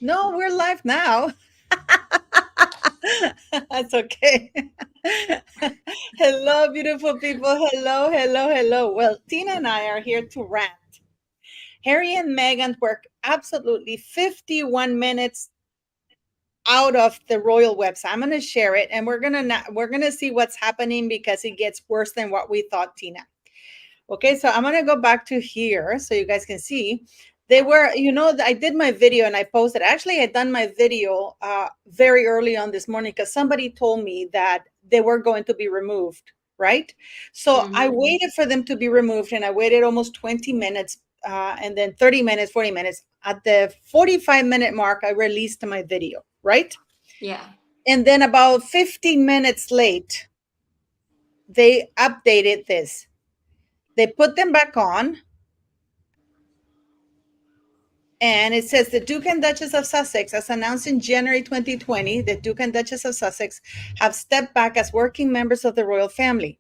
No, we're live now. That's okay. Hello, beautiful people. Hello, hello, hello. Well, Tina and I are here to rant. Harry and Meghan were absolutely 51 minutes out of the royal website. I'm going to share it, and we're gonna see what's happening because it gets worse than what we thought, Tina. Okay, so I'm gonna go back to here so you guys can see. They were, I did my video and I posted. Actually, I had done my video very early on this morning because somebody told me that they were going to be removed, right? So I Hmm. waited for them to be removed and I waited almost 20 minutes and then 30 minutes, 40 minutes. At the 45-minute mark, I released my video, right? Yeah. And then about 15 minutes late, they updated this. They put them back on. And it says the Duke and Duchess of Sussex, as announced in January 2020, the Duke and Duchess of Sussex have stepped back as working members of the royal family.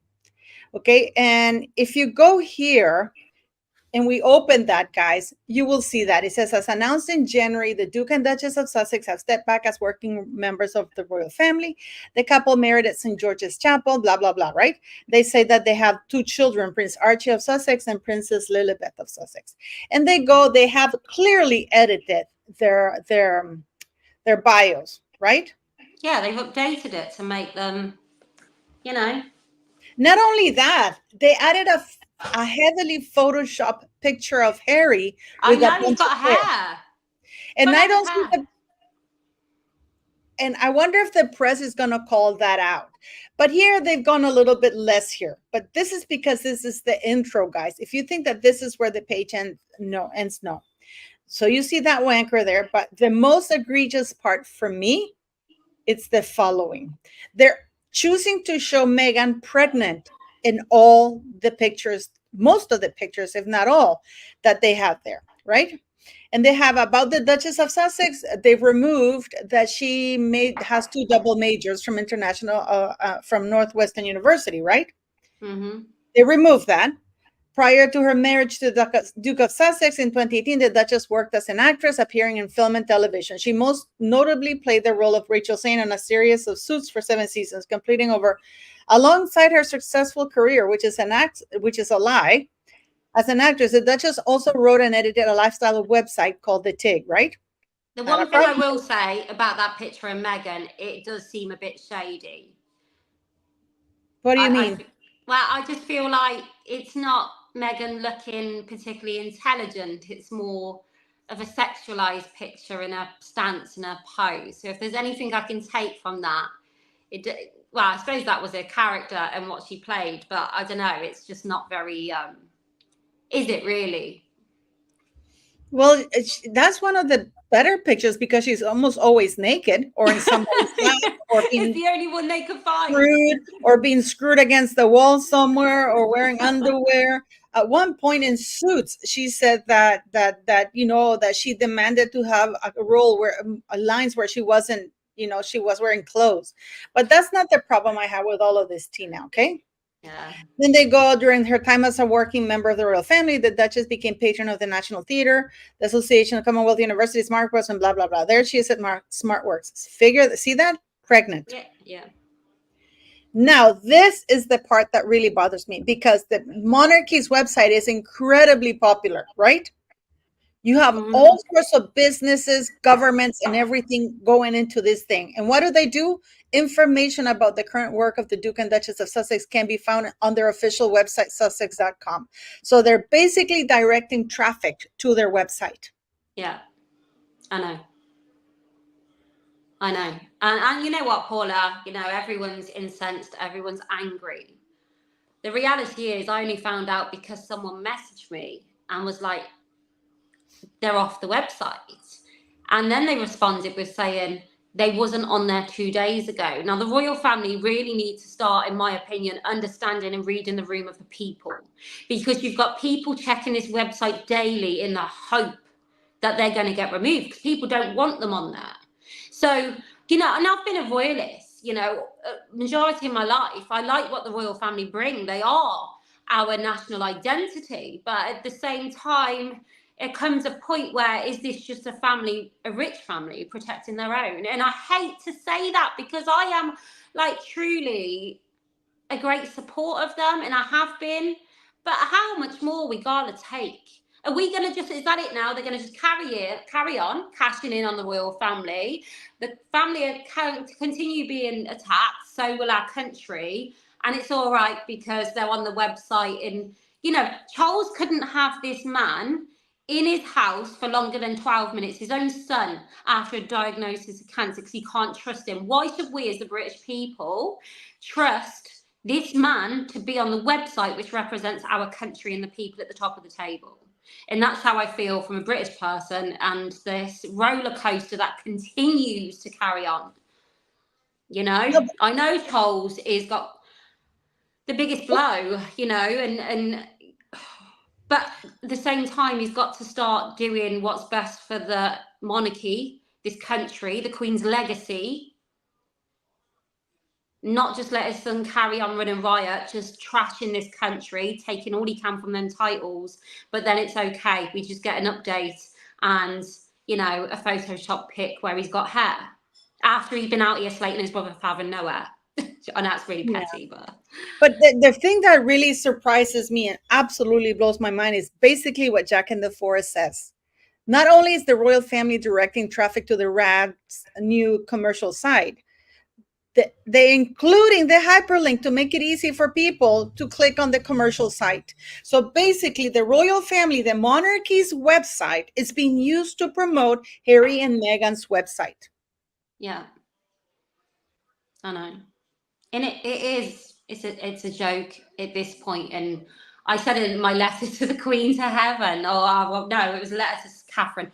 Okay. And if you go here, and we open that, guys, you will see that it says, as announced in January, the Duke and Duchess of Sussex have stepped back as working members of the royal family. The couple married at St. George's Chapel, blah, blah, blah, right? They say that they have two children, Prince Archie of Sussex and Princess Lilibet of Sussex. And they have clearly edited their bios, right? Yeah, they've updated it to make them, you know. Not only that, they added a heavily photoshopped picture of Harry I with a know he's bunch of got hair. hair, And full I head of don't see hair. and I wonder if the press is going to call that out. But here they've gone a little bit less here. But this is because this is the intro, guys. If you think that this is where the page ends, no, ends no. So you see that wanker there. But the most egregious part for me, it's the following. They're choosing to show Meghan pregnant in all the pictures, most of the pictures, if not all, that they have there, right? And they have about the Duchess of Sussex. They've removed that she made has two double majors from from Northwestern University, right? Hmm. They removed that. Prior to her marriage to Duke of Sussex in 2018, the Duchess worked as an actress, appearing in film and television. She most notably played the role of Rachel Zane on a series of Suits for 7 seasons, completing over alongside her successful career, which is a lie. As an actress, the Duchess also wrote and edited a lifestyle website called The Tig, right? The Not a one thing I problem. will say about that picture of Meghan, it does seem a bit shady. What do you I, mean? I, well, I just feel like it's not Meghan looking particularly intelligent. It's more of a sexualized picture in a stance and a pose. So if there's anything I can take from that, well, I suppose that was her character and what she played, but I don't know. It's just not very. Is it really? Well, that's one of the better pictures because she's almost always naked or in somebody's lap or It's being the only one they could find. screwed against the wall somewhere or wearing underwear. At one point in Suits, she said that she demanded to have a role where lines where she wasn't, she was wearing clothes. But that's not the problem I have with all of this, Tina. Okay. Yeah. Then they go during her time as a working member of the royal family. The Duchess became patron of the National Theatre, the Association of Commonwealth Universities, SmartWorks, and blah blah blah. There she is at SmartWorks. See that? Pregnant. Yeah. Yeah. Now, this is the part that really bothers me because the monarchy's website is incredibly popular, right? You have Hmm. all sorts of businesses, governments, and everything going into this thing. And what do? Information about the current work of the Duke and Duchess of Sussex can be found on their official website, sussex.com. So they're basically directing traffic to their website. Yeah. I know. I know. And you know what, Paula? You know, everyone's incensed, everyone's angry. The reality is, I only found out because someone messaged me and was like, they're off the website. And then they responded with saying they wasn't on there 2 days ago. Now, the royal family really need to start, in my opinion, understanding and reading the room of the people. Because you've got people checking this website daily in the hope that they're going to get removed because people don't want them on there. So, you know, and I've been a royalist, you know, majority of my life. I like what the royal family bring. They are our national identity. But at the same time, it comes a point where, is this just a family, a rich family protecting their own? And I hate to say that, because I am like truly a great support of them, and I have been. But how much more we gotta take? Are we gonna just, is that it now? They're gonna just carry on cashing in on the royal family. The family can continue being attacked, so will our country. And it's all right because they're on the website. And you know, Charles couldn't have this man in his house for longer than 12 minutes, his own son, after a diagnosis of cancer, because he can't trust him. Why should we, as the British people, trust this man to be on the website which represents our country and the people at the top of the table? And that's how I feel from a British person, and this roller coaster that continues to carry on. You know, I know Charles is got the biggest blow, you know, and but at the same time, he's got to start doing what's best for the monarchy, this country, the Queen's legacy. Not just let his son carry on running riot, just trashing this country, taking all he can from them titles. But then it's okay. We just get an update and, you know, a Photoshop pic where he's got hair after he's been out here slating his brother for having no hair. And that's really petty, but the thing that really surprises me and absolutely blows my mind is basically what Jack in the Forest says. Not only is the royal family directing traffic to the Rad's new commercial site, they including the hyperlink to make it easy for people to click on the commercial site. So basically, the royal family, the monarchy's website, is being used to promote Harry and Meghan's website. Yeah, I know. And it's a joke at this point. And I said in my letter to the Queen to Heaven, no, it was a letter to Catherine,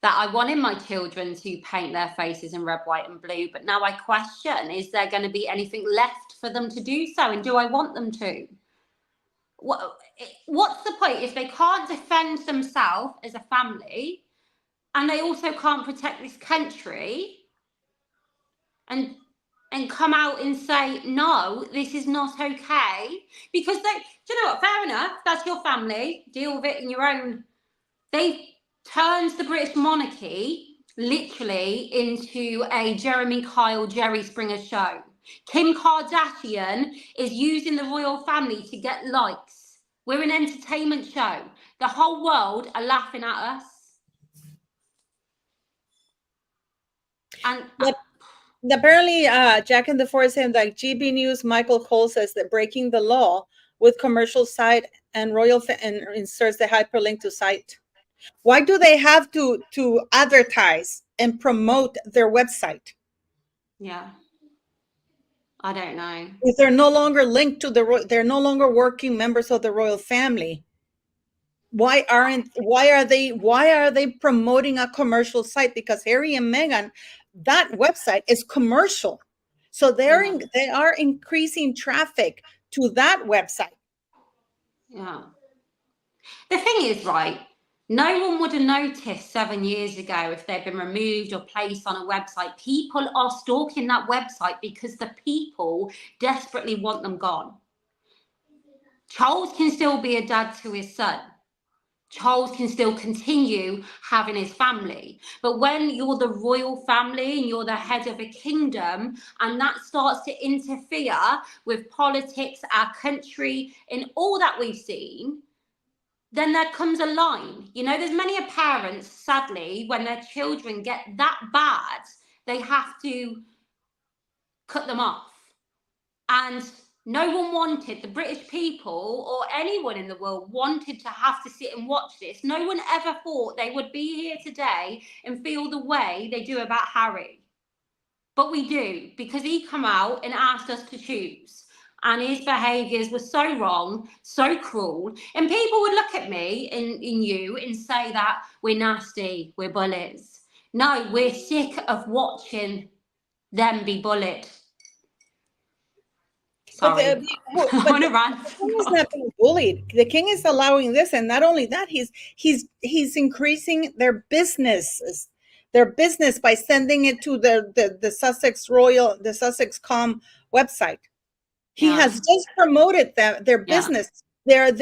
that I wanted my children to paint their faces in red, white and blue. But now I question, is there going to be anything left for them to do so? And do I want them to? What's the point if they can't defend themselves as a family, and they also can't protect this country and come out and say, no, this is not okay? Because do you know what? Fair enough. That's your family. Deal with it in your own. They've turned the British monarchy literally into a Jeremy Kyle, Jerry Springer show. Kim Kardashian is using the royal family to get likes. We're an entertainment show. The whole world are laughing at us. And apparently, Jack in the Forest saying, like GB News, Michael Cole says that breaking the law with commercial site and and inserts the hyperlink to site. Why do they have to advertise and promote their website? Yeah, I don't know. If they're no longer linked to they're no longer working members of the royal family. Why are they promoting a commercial site? Because Harry and Meghan, that website is commercial. So they are increasing traffic to that website. Yeah. The thing is, right, no one would have noticed 7 years ago if they'd been removed or placed on a website. People are stalking that website because the people desperately want them gone. Charles can still be a dad to his son. Charles can still continue having his family. But when you're the royal family and you're the head of a kingdom, and that starts to interfere with politics, our country, and all that we've seen, then there comes a line. You know, there's many parents, sadly, when their children get that bad, they have to cut them off. And no one wanted, the British people or anyone in the world wanted to have to sit and watch this. No one ever thought they would be here today and feel the way they do about Harry. But we do, because he come out and asked us to choose. And his behaviours were so wrong, so cruel. And people would look at me and you and say that we're nasty, we're bullies. No, we're sick of watching them be bullied. Sorry. But the king is not being bullied. The king is allowing this, and not only that, he's increasing their business by sending it to the Sussex the Sussex Com website. He has just promoted their business their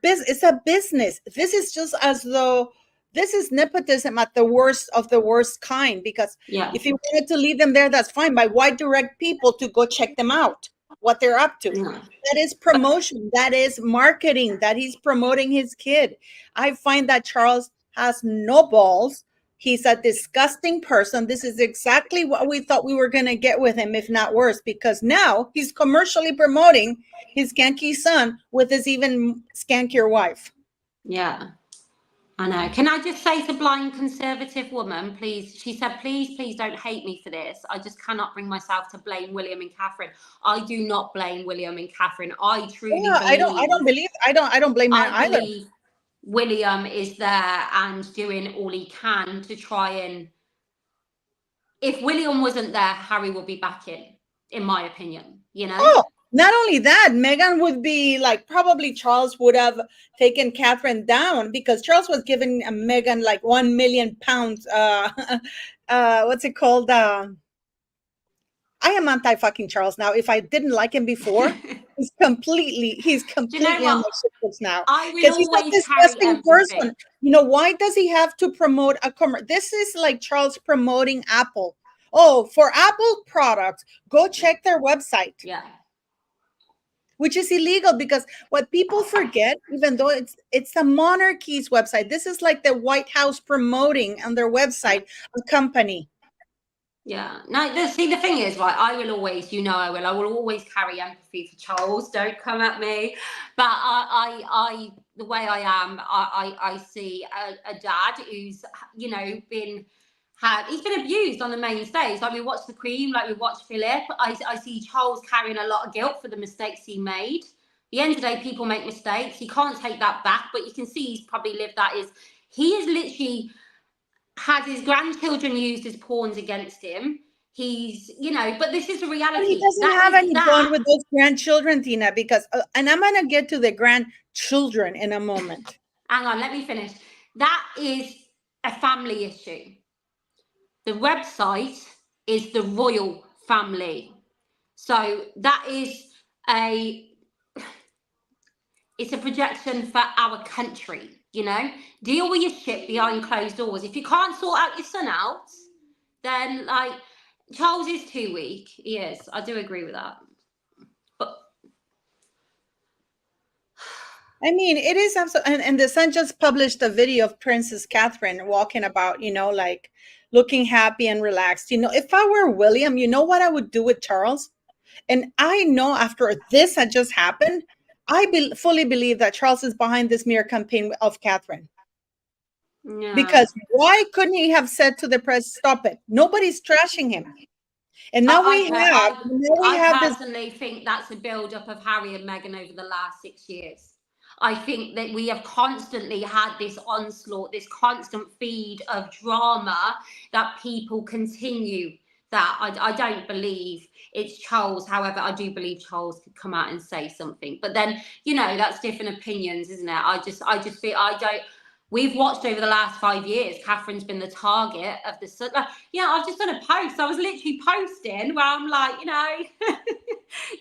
business. It's a business. This is just as though this is nepotism at the worst of the worst kind, because Yeah. if you wanted to leave them there, that's fine. But why direct people to go check them out, what they're up to? No. That is promotion. That is marketing. That he's promoting his kid. I find that Charles has no balls. He's a disgusting person. This is exactly what we thought we were going to get with him, if not worse, because now he's commercially promoting his skanky son with his even skankier wife. Yeah. I know. Can I just say to blind conservative woman, please? She said, please don't hate me for this. I just cannot bring myself to blame William and Catherine. I do not blame William and Catherine. I truly Yeah, I don't blame her I either. believe William is there and doing all he can to try and. If William wasn't there, Harry would be back in my opinion. You know. Oh, not only that, Meghan would be like, probably Charles would have taken Catherine down, because Charles was giving Meghan like £1 million. What's it called? I am anti fucking Charles now. If I didn't like him before, he's completely on my shit now. Because he's a disgusting person. You know, why does he have to promote a This is like Charles promoting Apple. Oh, for Apple products, go check their website. Yeah. Which is illegal, because what people forget, even though it's the monarchy's website, this is like the White House promoting on their website a company. Yeah. No, the thing is, right, I will always, I will always carry empathy for Charles. Don't come at me. But I the way I am, I see a dad who's, he's been abused on the main stage. Like we watched the Queen, like we watched Philip. I see Charles carrying a lot of guilt for the mistakes he made. At the end of the day, people make mistakes. He can't take that back, but you can see he's probably lived that. He is literally had his grandchildren used as pawns against him. He's, but this is a reality. He doesn't have any bond with those grandchildren, Tina, because, and I'm going to get to the grandchildren in a moment. Hang on, let me finish. That is a family issue. The website is the royal family. So that is it's a projection for our country, Deal with your shit behind closed doors. If you can't sort out your son out, then like Charles is too weak. He is. I do agree with that. But I mean, it is absolutely, and the Sun just published a video of Princess Catherine walking about, like looking happy and relaxed. If I were William, you know what I would do with Charles? And I know after this had just happened, I fully believe that Charles is behind this smear campaign of Catherine. Yeah. Because why couldn't he have said to the press, stop it? Nobody's trashing him. And now I personally think that's a build-up of Harry and Meghan over the last 6 years. I think that we have constantly had this onslaught, this constant feed of drama that people continue that. I don't believe it's Charles. However, I do believe Charles could come out and say something. But then, that's different opinions, isn't it? I just feel we've watched over the last 5 years, Catherine's been the target of the... I've just done a post. I was literally posting where I'm like,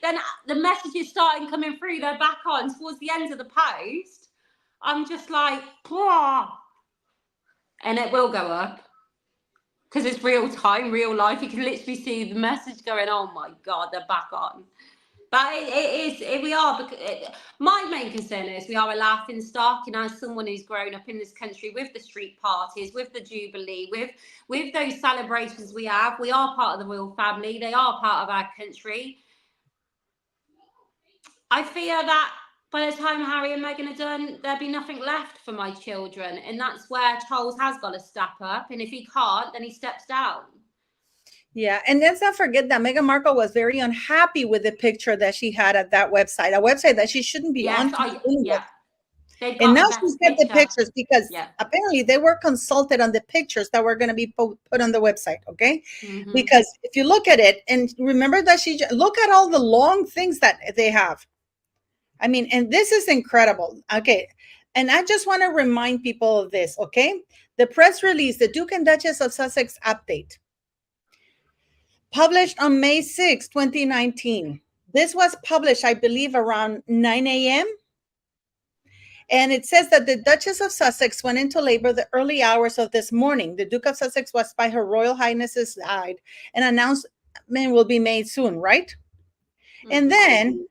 then the messages starting coming through, they're back on towards the end of the post. I'm just like, whoa. And it will go up. Because it's real time, real life. You can literally see the message going, oh my God, they're back on. But my main concern is we are a laughing stock, as someone who's grown up in this country with the street parties, with the Jubilee, with those celebrations we have. We are part of the royal family. They are part of our country. I fear that by the time Harry and Meghan are done, there'll be nothing left for my children. And that's where Charles has got to step up. And if he can't, then he steps down. Yeah, and let's not forget that Meghan Markle was very unhappy with the picture that she had at that website, a website that she shouldn't be on. And now she's got the pictures because apparently they were consulted on the pictures that were going to be put on the website, okay? Mm-hmm. Because if you look at it, and remember that look at all the long things that they have. I mean, and this is incredible, okay? And I just want to remind people of this, okay? The press release, the Duke and Duchess of Sussex update, published on May 6, 2019. This was published, I believe, around 9 a.m. And it says that the Duchess of Sussex went into labor the early hours of this morning. The Duke of Sussex was by Her Royal Highness's side, and announcement will be made soon, right? And then,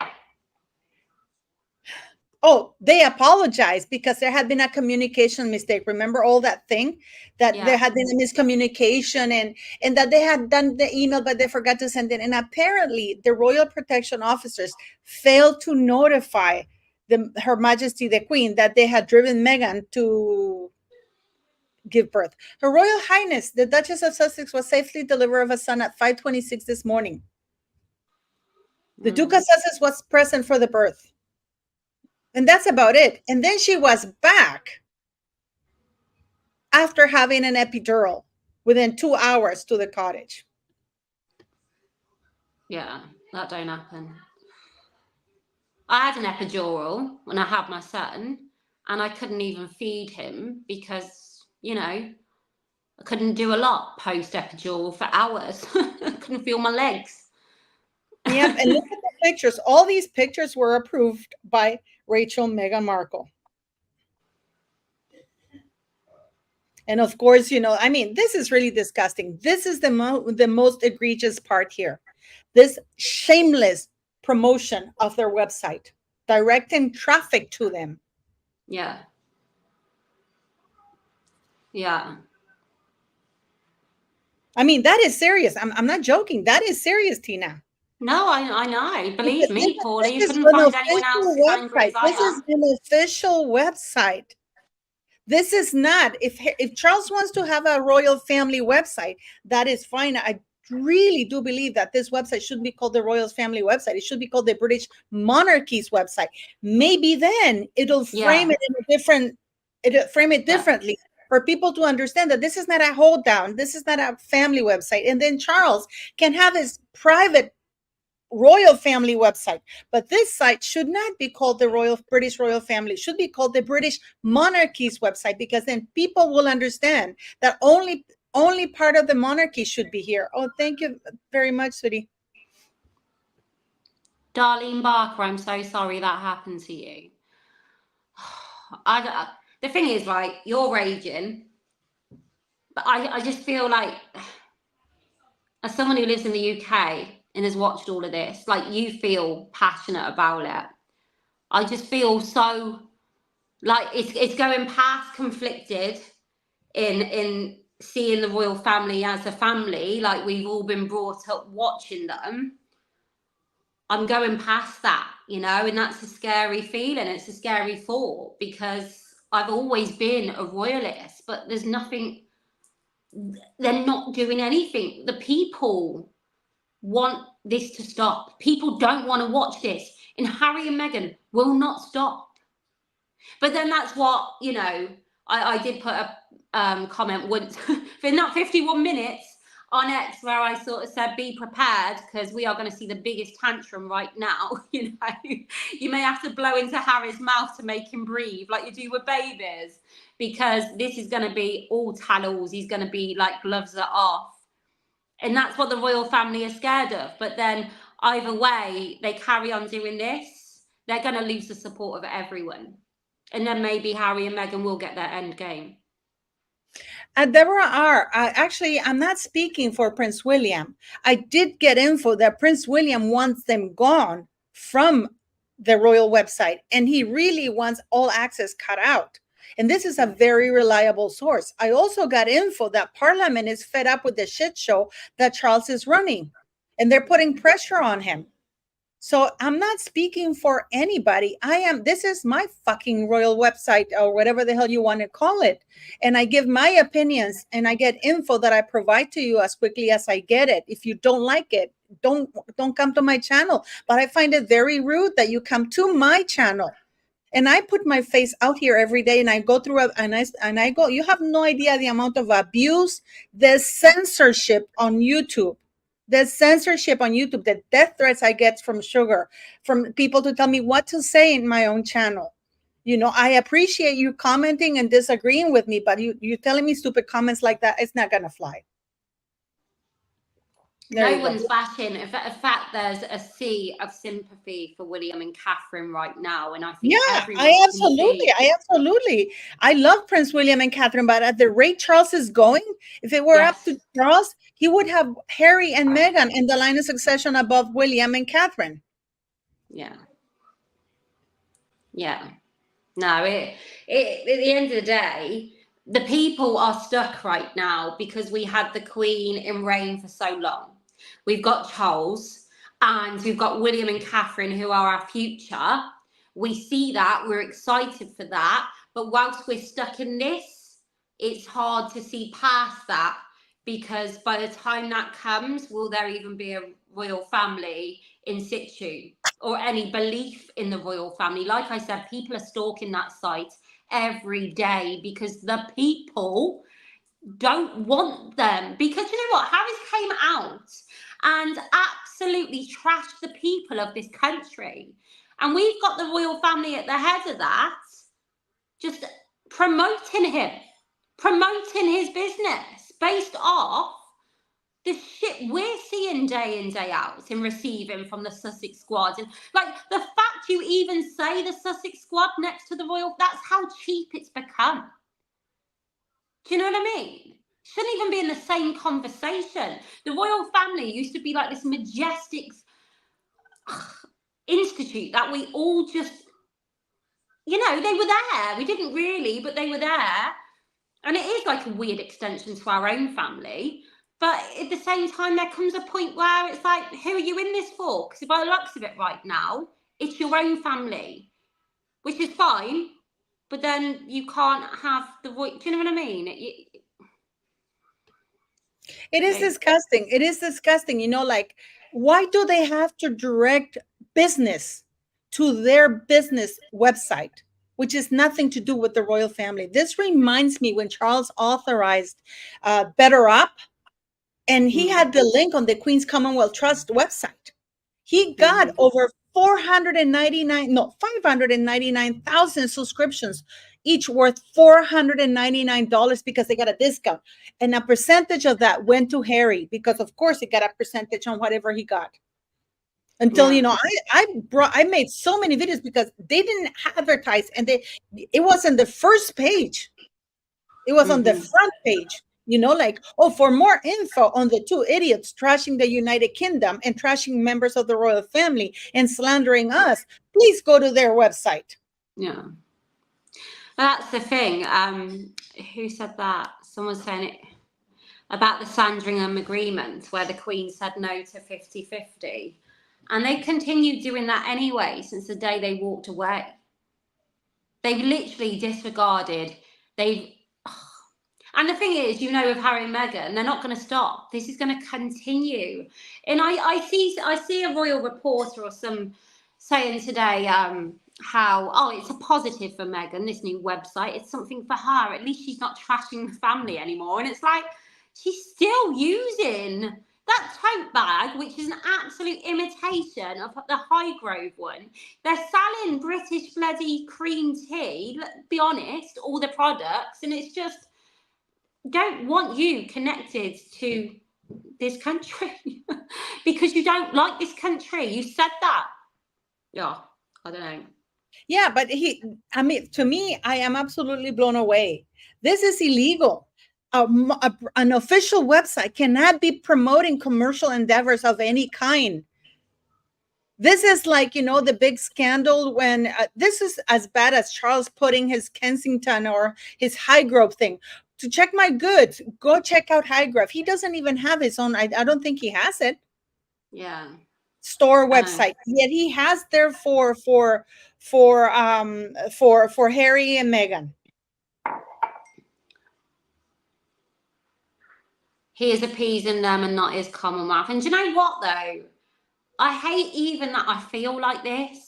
oh, they apologized because there had been a communication mistake. Remember all that thing that there had been a miscommunication, and that they had done the email, but they forgot to send it. And apparently, the royal protection officers failed to notify Her Majesty the Queen that they had driven Meghan to give birth. Her Royal Highness, the Duchess of Sussex, was safely delivered of a son at 5:26 this morning. The Duke of Sussex was present for the birth. And that's about it. And then she was back after having an epidural within 2 hours to the cottage. Yeah, that don't happen. I had an epidural when I had my son, and I couldn't even feed him because, you know, I couldn't do a lot post epidural for hours. I couldn't feel my legs. Yep, and look at the pictures. All these pictures were approved by Rachel Meghan Markle. And of course, you know, I mean, this is really disgusting. This is the most egregious part here. This shameless promotion of their website, directing traffic to them. Yeah. Yeah. I mean, that is serious. I'm not joking. That is serious, Tina. No, I know. Believe me, Paula, you This is couldn't an find anyone else as official angry as website. I This is am. an official website. This is not, if Charles wants to have a royal family website, that is fine. I really do believe that this website shouldn't be called the royal family website. It should be called the British monarchy's website. Maybe then it'll frame it in a different, it'll frame it differently for people to understand that this is not a hold down. This is not a family website. And then Charles can have his private royal family website, but this site should not be called the British royal family. It should be called the British monarchy's website, because then people will understand that only part of the monarchy should be here. Oh, thank you very much, sweetie. Darlene Barker, I'm so sorry that happened to you. The thing is, like, you're raging, but I just feel like, as someone who lives in the UK and has watched all of this, like, you feel passionate about it. I just feel so like it's going past conflicted in seeing the royal family as a family, like we've all been brought up watching them. I'm going past that, you know, and that's a scary feeling. It's a scary thought, because I've always been a royalist, but there's nothing, they're not doing anything. The people want this to stop. People don't want to watch this, and Harry and Meghan will not stop. But then that's what, you know, I did put a comment once for not 51 minutes on X, where I sort of said, be prepared, because we are going to see the biggest tantrum right now. You know, you may have to blow into Harry's mouth to make him breathe, like you do with babies, because this is going to be all tattles. He's going to be like, gloves are off. And that's what the royal family are scared of. But then either way, they carry on doing this, they're going to lose the support of everyone. And then maybe Harry and Meghan will get their end game. Deborah R. Actually, I'm not speaking for Prince William. I did get info that Prince William wants them gone from the royal website, and he really wants all access cut out. And this is a very reliable source. I also got info that Parliament is fed up with the shit show that Charles is running, and they're putting pressure on him. So I'm not speaking for anybody. This is my fucking royal website, or whatever the hell you want to call it. And I give my opinions, and I get info that I provide to you as quickly as I get it. If you don't like it, don't come to my channel. But I find it very rude that you come to my channel. And I put my face out here every day, and I go through and I go, you have no idea the amount of abuse, the censorship on YouTube. The censorship on YouTube, the death threats I get from Sugar, from people to tell me what to say in my own channel. You know, I appreciate you commenting and disagreeing with me, but you telling me stupid comments like that, it's not gonna fly. There No you go. one's bashing. In fact, there's a sea of sympathy for William and Catherine right now, and I think Yeah, everyone can see. I love Prince William and Catherine, but at the rate Charles is going, if it were up Yes, to Charles, he would have Harry and Meghan in the line of succession above William and Catherine. yeah, yeah. No, at the end of the day, the people are stuck right now because we had the Queen in reign for so long. We've got Charles and we've got William and Catherine, who are our future. We see that, we're excited for that. But whilst we're stuck in this, it's hard to see past that, because by the time that comes, will there even be a royal family in situ, or any belief in the royal family? Like I said, people are stalking that site every day because the people don't want them. Because you know what? Harris came out and absolutely trashed the people of this country. And we've got the royal family at the head of that, just promoting him, promoting his business based off the shit we're seeing day in, day out and receiving from the Sussex squad. And like the fact you even say the Sussex squad next to the royal, that's how cheap it's become. Do you know what I mean? Shouldn't even be in the same conversation. The royal family used to be like this majestic institute that we all just, you know, they were there. We didn't really, but they were there. And it is like a weird extension to our own family. But at the same time, there comes a point where it's like, who are you in this for? Because by the looks of it right now, it's your own family, which is fine. But then you can't have the voice. Do you know what I mean? It is disgusting. It is disgusting. You know, like, why do they have to direct business to their business website, which is nothing to do with the royal family? This reminds me when Charles authorized Better Up, and he had the link on the Queen's Commonwealth Trust website. He got over 499, no, 599,000 subscriptions, each worth $499 because they got a discount. And a percentage of that went to Harry because, of course, he got a percentage on whatever he got. Until, you know, I made so many videos because they didn't advertise, and it wasn't the first page. It was on the front page, you know, like, oh, for more info on the two idiots trashing the United Kingdom and trashing members of the royal family and slandering us, please go to their website. Yeah. That's the thing. Who said that? Someone was saying it about the Sandringham agreement, where the Queen said no to 50-50. And they continued doing that anyway since the day they walked away. They've literally disregarded. And the thing is, you know, with Harry and Meghan, they're not going to stop. This is going to continue. And I see a royal reporter or some saying today how, oh, it's a positive for Meghan, this new website. It's something for her. At least she's not trashing the family anymore. And it's like, she's still using that tote bag, which is an absolute imitation of the Highgrove one. They're selling British bloody cream tea, let's be honest, all the products. And it's just, don't want you connected to this country because you don't like this country. You said that. Yeah, I don't know. Yeah, but to me, I am absolutely blown away. This is illegal. An official website cannot be promoting commercial endeavors of any kind. This is like, you know, the big scandal when this is as bad as Charles putting his Kensington or his Highgrove thing. To check my goods, go check out Highgrove. He doesn't even have his own. I don't think he has it. Yeah. Store website. Yet he has there for Harry and Meghan. He is appeasing them and not his Commonwealth. And do you know what though? I hate even that I feel like this.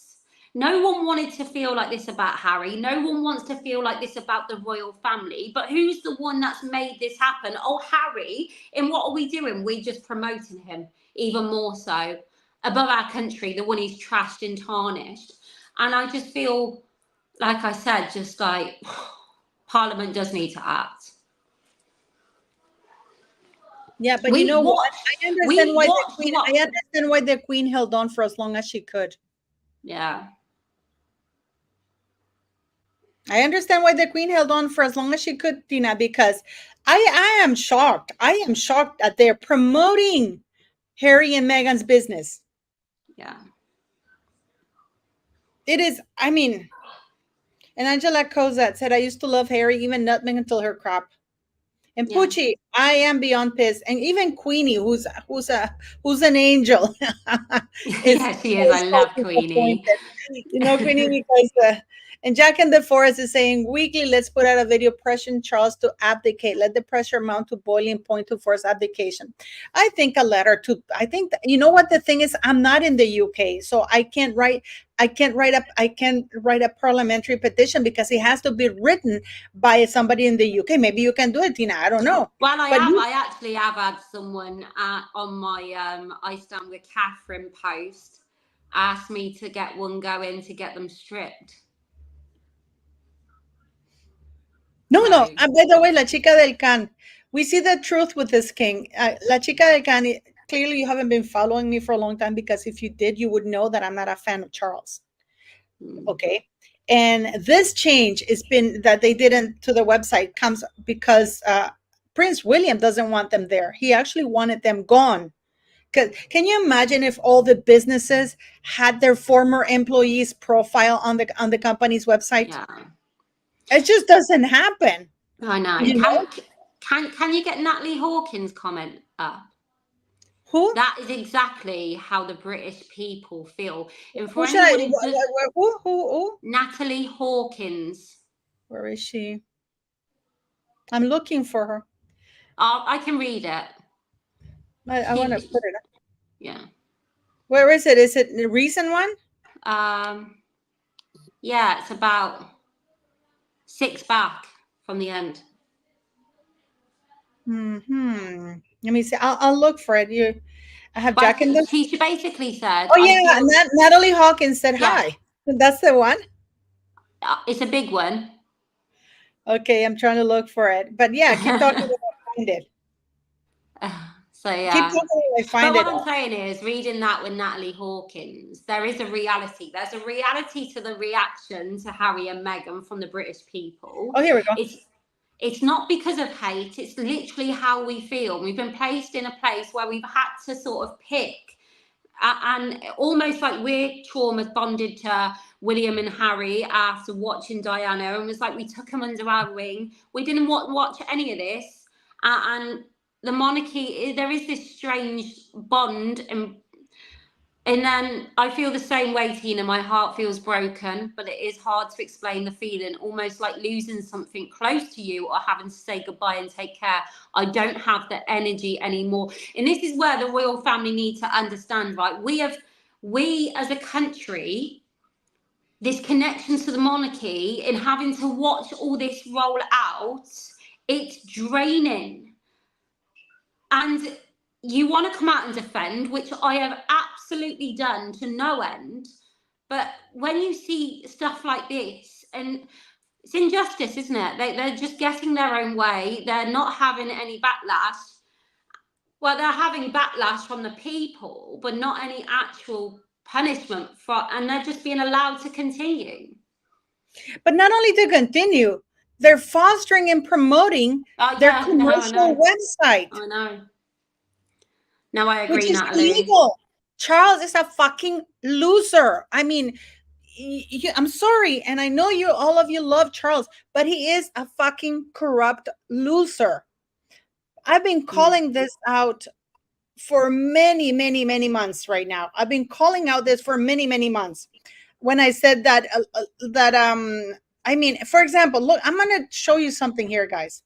No one wanted to feel like this about Harry. No one wants to feel like this about the royal family. But who's the one that's made this happen? Oh, Harry. And what are we doing? We're just promoting him even more so above our country, the one he's trashed and tarnished. And I just feel, like I said, just like Parliament does need to act. Yeah, but you know what? I understand We why the watched queen. what? I understand why the queen held on for as long as she could. Yeah. I understand why the queen held on for as long as she could, Tina, because I am shocked. I am shocked that they're promoting Harry and Meghan's business. Yeah. It is, I mean, and Angela Cosette said, I used to love Harry, even Nutmeg until her crap. And Yeah. Poochie, I am beyond pissed. And even Queenie, who's an angel, is Yeah, she is. I so love Queenie. disappointed. You know, Queenie, because and Jack in the Forest is saying weekly, let's put out a video pressuring Charles to abdicate. Let the pressure mount to boiling point to force abdication. I think a letter to. I think you know what the thing is. I'm not in the UK, so I can't write. I can't write a parliamentary petition because it has to be written by somebody in the UK. Maybe you can do it, Tina. I don't know. Well, I But have. you, I actually have had someone on my I Stand with Catherine post ask me to get one going to get them stripped. no, no. So By the way, La Chica del Can, we see the truth with this king. La Chica del Can, clearly you haven't been following me for a long time because if you did, you would know that I'm not a fan of Charles. Okay. And this change has been that they didn't to the website comes because Prince William doesn't want them there. He actually wanted them gone. Can you imagine if all the businesses had their former employees profile on the company's website? yeah, It just doesn't happen. I know. You know Can you get Natalie Hawkins' comment up? who? That is exactly how the British people feel. And for Who should I? anyone who does, Who? Natalie Hawkins. Where is she? I'm looking for her. I can read it. I want to put it. Yeah. Where is it? Is it the recent one? Yeah, it's about 6 back from the end. Hmm. Let me see. I'll look for it. I have But Jack in the. she basically said, Oh I yeah, feel, Natalie Hawkins said yeah, hi. That's the one. it's a big one. Okay, I'm trying to look for it. But yeah, keep talking when I find it. So Keep yeah. talking when I But find what it. I'm saying is, reading that with Natalie Hawkins, there is a reality. There's a reality to the reaction to Harry and Meghan from the British people. Oh, here we go. It's not because of hate. It's literally how we feel. We've been placed in a place where we've had to sort of pick, and almost like we're trauma bonded to William and Harry after watching Diana, and it was like we took them under our wing. We didn't watch any of this, and the monarchy. There is this strange bond, and then I feel the same way, Tina. My heart feels broken, but it is hard to explain the feeling, almost like losing something close to you or having to say goodbye and take care. I don't have the energy anymore. And this is where the royal family need to understand, right? We as a country, this connection to the monarchy and having to watch all this roll out, it's draining. And you want to come out and defend, which I have absolutely done to no end. But when you see stuff like this, and it's injustice, isn't it? They're just getting their own way. They're not having any backlash. Well, they're having backlash from the people, but not any actual punishment for, and they're just being allowed to continue. But not only to continue, they're fostering and promoting Oh their yeah, no, I commercial know. website. I know. No, I Which agree, is Natalie. illegal. Charles is a fucking loser. I mean, I'm sorry, and I know all of you love Charles, but he is a fucking corrupt loser. I've been calling this out for many, many, many months right now. I've been calling out this for many, many months. When I said that I mean, for example, look, I'm gonna show you something here, guys.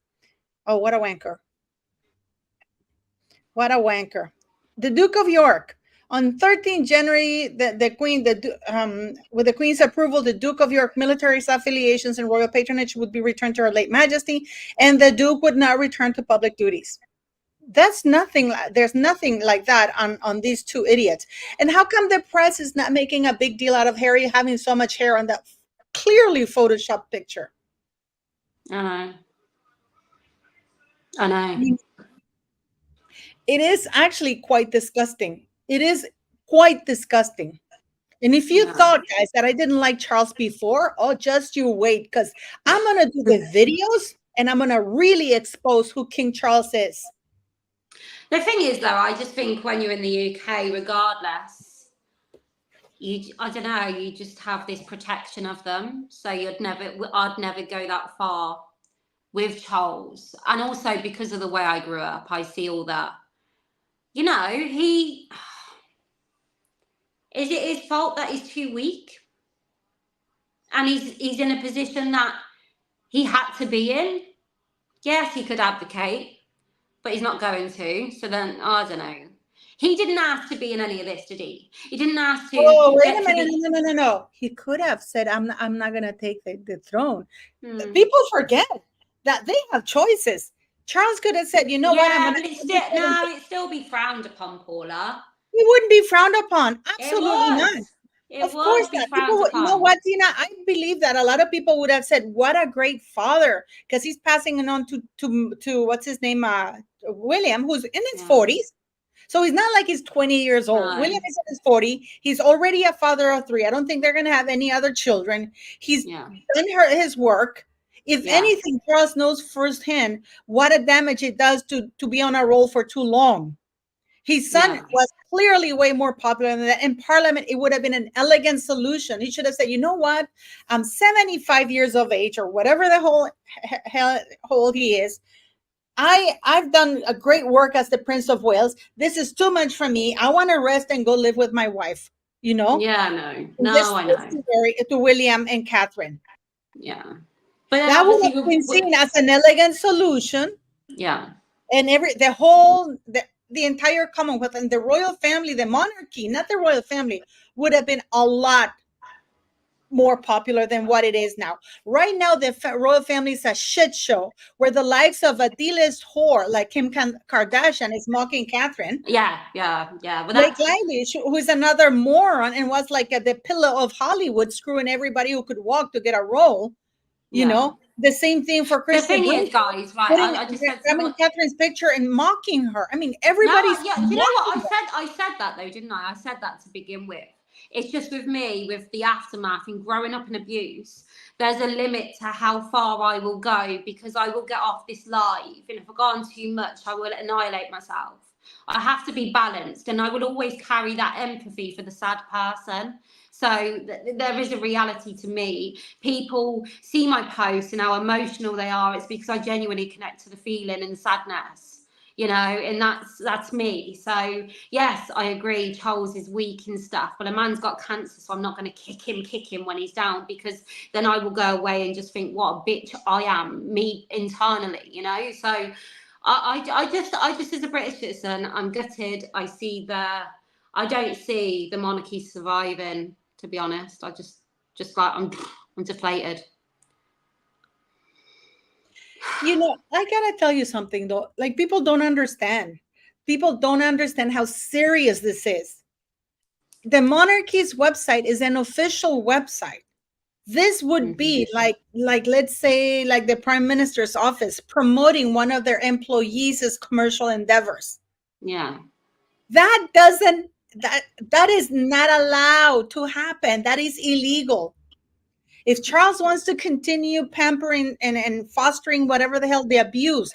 Oh, what a wanker. What a wanker. The Duke of York. On 13 January, with the Queen's approval, the Duke of York military affiliations and royal patronage would be returned to Her late Majesty, and the Duke would not return to public duties. That's nothing. There's nothing like that on these two idiots. And how come the press is not making a big deal out of Harry having so much hair on that clearly photoshopped picture? I know. I know. It is actually quite disgusting. It is quite disgusting. And if you Yeah. thought, guys, that I didn't like Charles before, oh, just you wait, because I'm going to do the videos and I'm going to really expose who King Charles is. The thing is, though, I just think when you're in the UK, regardless, I don't know, you just have this protection of them. So I'd never go that far with Charles. And also because of the way I grew up, I see all that. You know, is it his fault that he's too weak? And he's in a position that he had to be in? Yes, he could advocate, but he's not going to. So then, I don't know. He didn't ask to be in any of this, did he? He didn't ask to Oh, wait a get to minute. the. No. He could have said, I'm not going to take the throne. Hmm. People forget that they have choices. Charles could have said, you know what, I'm Yeah, going but it'd still be frowned upon, Paula. He wouldn't be frowned upon. It Absolutely not. would. It Of course would be not. People frowned would, you know upon. what, Tina? I believe that a lot of people would have said, "What a great father," because he's passing it on to what's his name, William, who's in his Yeah. 40s. So he's not like he's 20 years old. No. William is in his 40. He's already a father of three. I don't think they're going to have any other children. He's Yeah. done his work. If Yeah. anything, Charles knows firsthand what a damage it does to be on a roll for too long. His son Yeah. was clearly way more popular than that. In Parliament, it would have been an elegant solution. He should have said, you know what? I'm 75 years of age or whatever the whole he is. I've done a great work as the Prince of Wales. This is too much for me. I want to rest and go live with my wife, you know? Yeah, no. And No, I know. to William and Catherine. Yeah. But then That would obviously, have been seen as an elegant solution. yeah. And the entire Commonwealth and the royal family, the monarchy, not the royal family, would have been a lot more popular than what it is now. Right now, the royal family is a shit show where the likes of a D-list whore like Kim Kardashian is mocking Catherine. Yeah. Well, Blake that's. Lively, who is another moron and was like the pillow of Hollywood, screwing everybody who could walk to get a role. You Yeah. know, the same thing for The Kristen thing is, Brinkley, guys, right? putting I just said to grabbing what. Catherine's picture and mocking her. I mean, No, everybody's yeah. Do you know what mocking her. I said that though, didn't I? I said that to begin with. It's just with me, with the aftermath and growing up in abuse. There's a limit to how far I will go because I will get off this live, and if I've gone too much, I will annihilate myself. I have to be balanced, and I will always carry that empathy for the sad person. So there is a reality to me. People see my posts and how emotional they are. It's because I genuinely connect to the feeling and the sadness, you know, and that's me. So yes, I agree. Charles is weak and stuff, but a man's got cancer, so I'm not going to kick him when he's down because then I will go away and just think what a bitch I am, me internally, you know. So I just as a British citizen, I'm gutted. I don't see the monarchy surviving. To be honest, just like I'm deflated. You know, I gotta tell you something though. Like people don't understand. People don't understand how serious this is. The monarchy's website is an official website. This would Mm-hmm. be like let's say like the prime minister's office promoting one of their employees' commercial endeavors. Yeah. That doesn't that is not allowed to happen. That is illegal. If Charles wants to continue pampering and fostering whatever the hell the abuse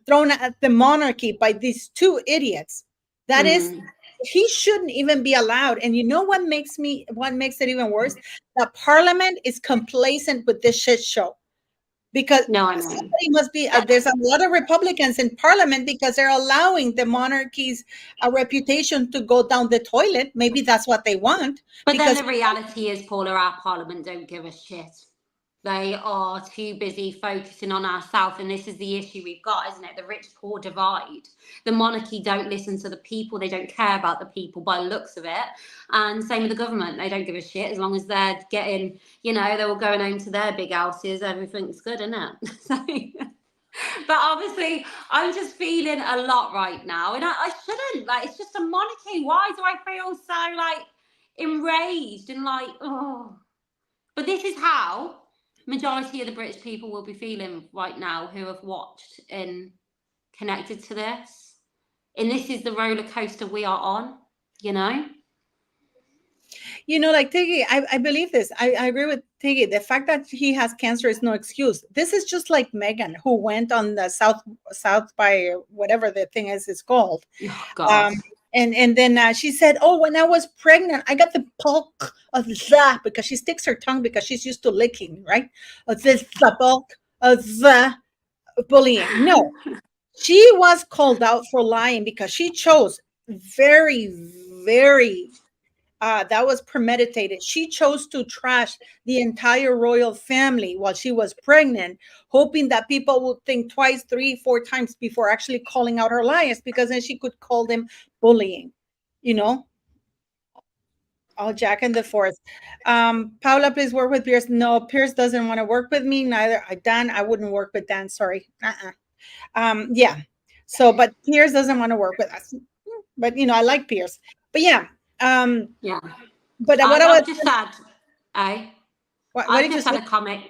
thrown at the monarchy by these two idiots, that is, Mm. he shouldn't even be allowed. And you know what makes it even worse? That Parliament is complacent with this shit show. Because No, I know. somebody must be there's a lot of Republicans in Parliament because they're allowing the monarchy's reputation to go down the toilet. Maybe that's what they want. But then Because the reality is, Paula, our Parliament don't give a shit. They are too busy focusing on ourselves, and this is the issue we've got, isn't it? The rich-poor divide. The monarchy don't listen to the people. They don't care about the people by the looks of it. And same with the government. They don't give a shit as long as they're getting, you know, they're all going home to their big houses. Everything's good, isn't it? So, but obviously, I'm just feeling a lot right now, and I shouldn't. Like, it's just a monarchy. Why do I feel so like enraged and like, oh? But this is how majority of the British people will be feeling right now who have watched and connected to this. And this is the roller coaster we are on, you know? Like Tiggy, I believe this. I agree with Tiggy. The fact that he has cancer is no excuse. This is just like Meghan, who went on the South by whatever the thing is it's called. Oh, Um, God. and then she said, "Oh, when I was pregnant, I got the bulk of the," because she sticks her tongue because she's used to licking, right? Of this the bulk of the bullying. No, she was called out for lying because she chose very, very that was premeditated. She chose to trash the entire royal family while she was pregnant, hoping that people would think twice, three, four times before actually calling out her lies, because then she could call them bullying. You know, all Jack and the Fourth. Paula, please work with Pierce. No, Pierce doesn't want to work with me. Neither Dan. I wouldn't work with Dan. Sorry. Yeah. So, but Pierce doesn't want to work with us. But I like Pierce. But yeah. Yeah. But what I was I've just had, I, what I've did you just say? had a comment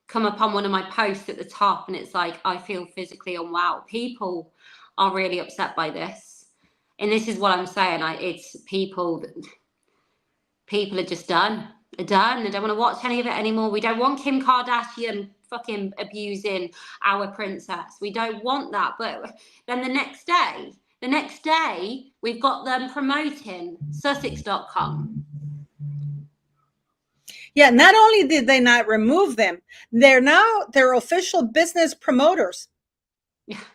come up on one of my posts at the top, and it's like, I feel physically unwell. People are really upset by this. And this is what I'm saying. It's people are just done. They're done. They don't want to watch any of it anymore. We don't want Kim Kardashian fucking abusing our princess. We don't want that. But then the next day, we've got them promoting Sussex.com. Yeah, not only did they not remove them, they're official business promoters. If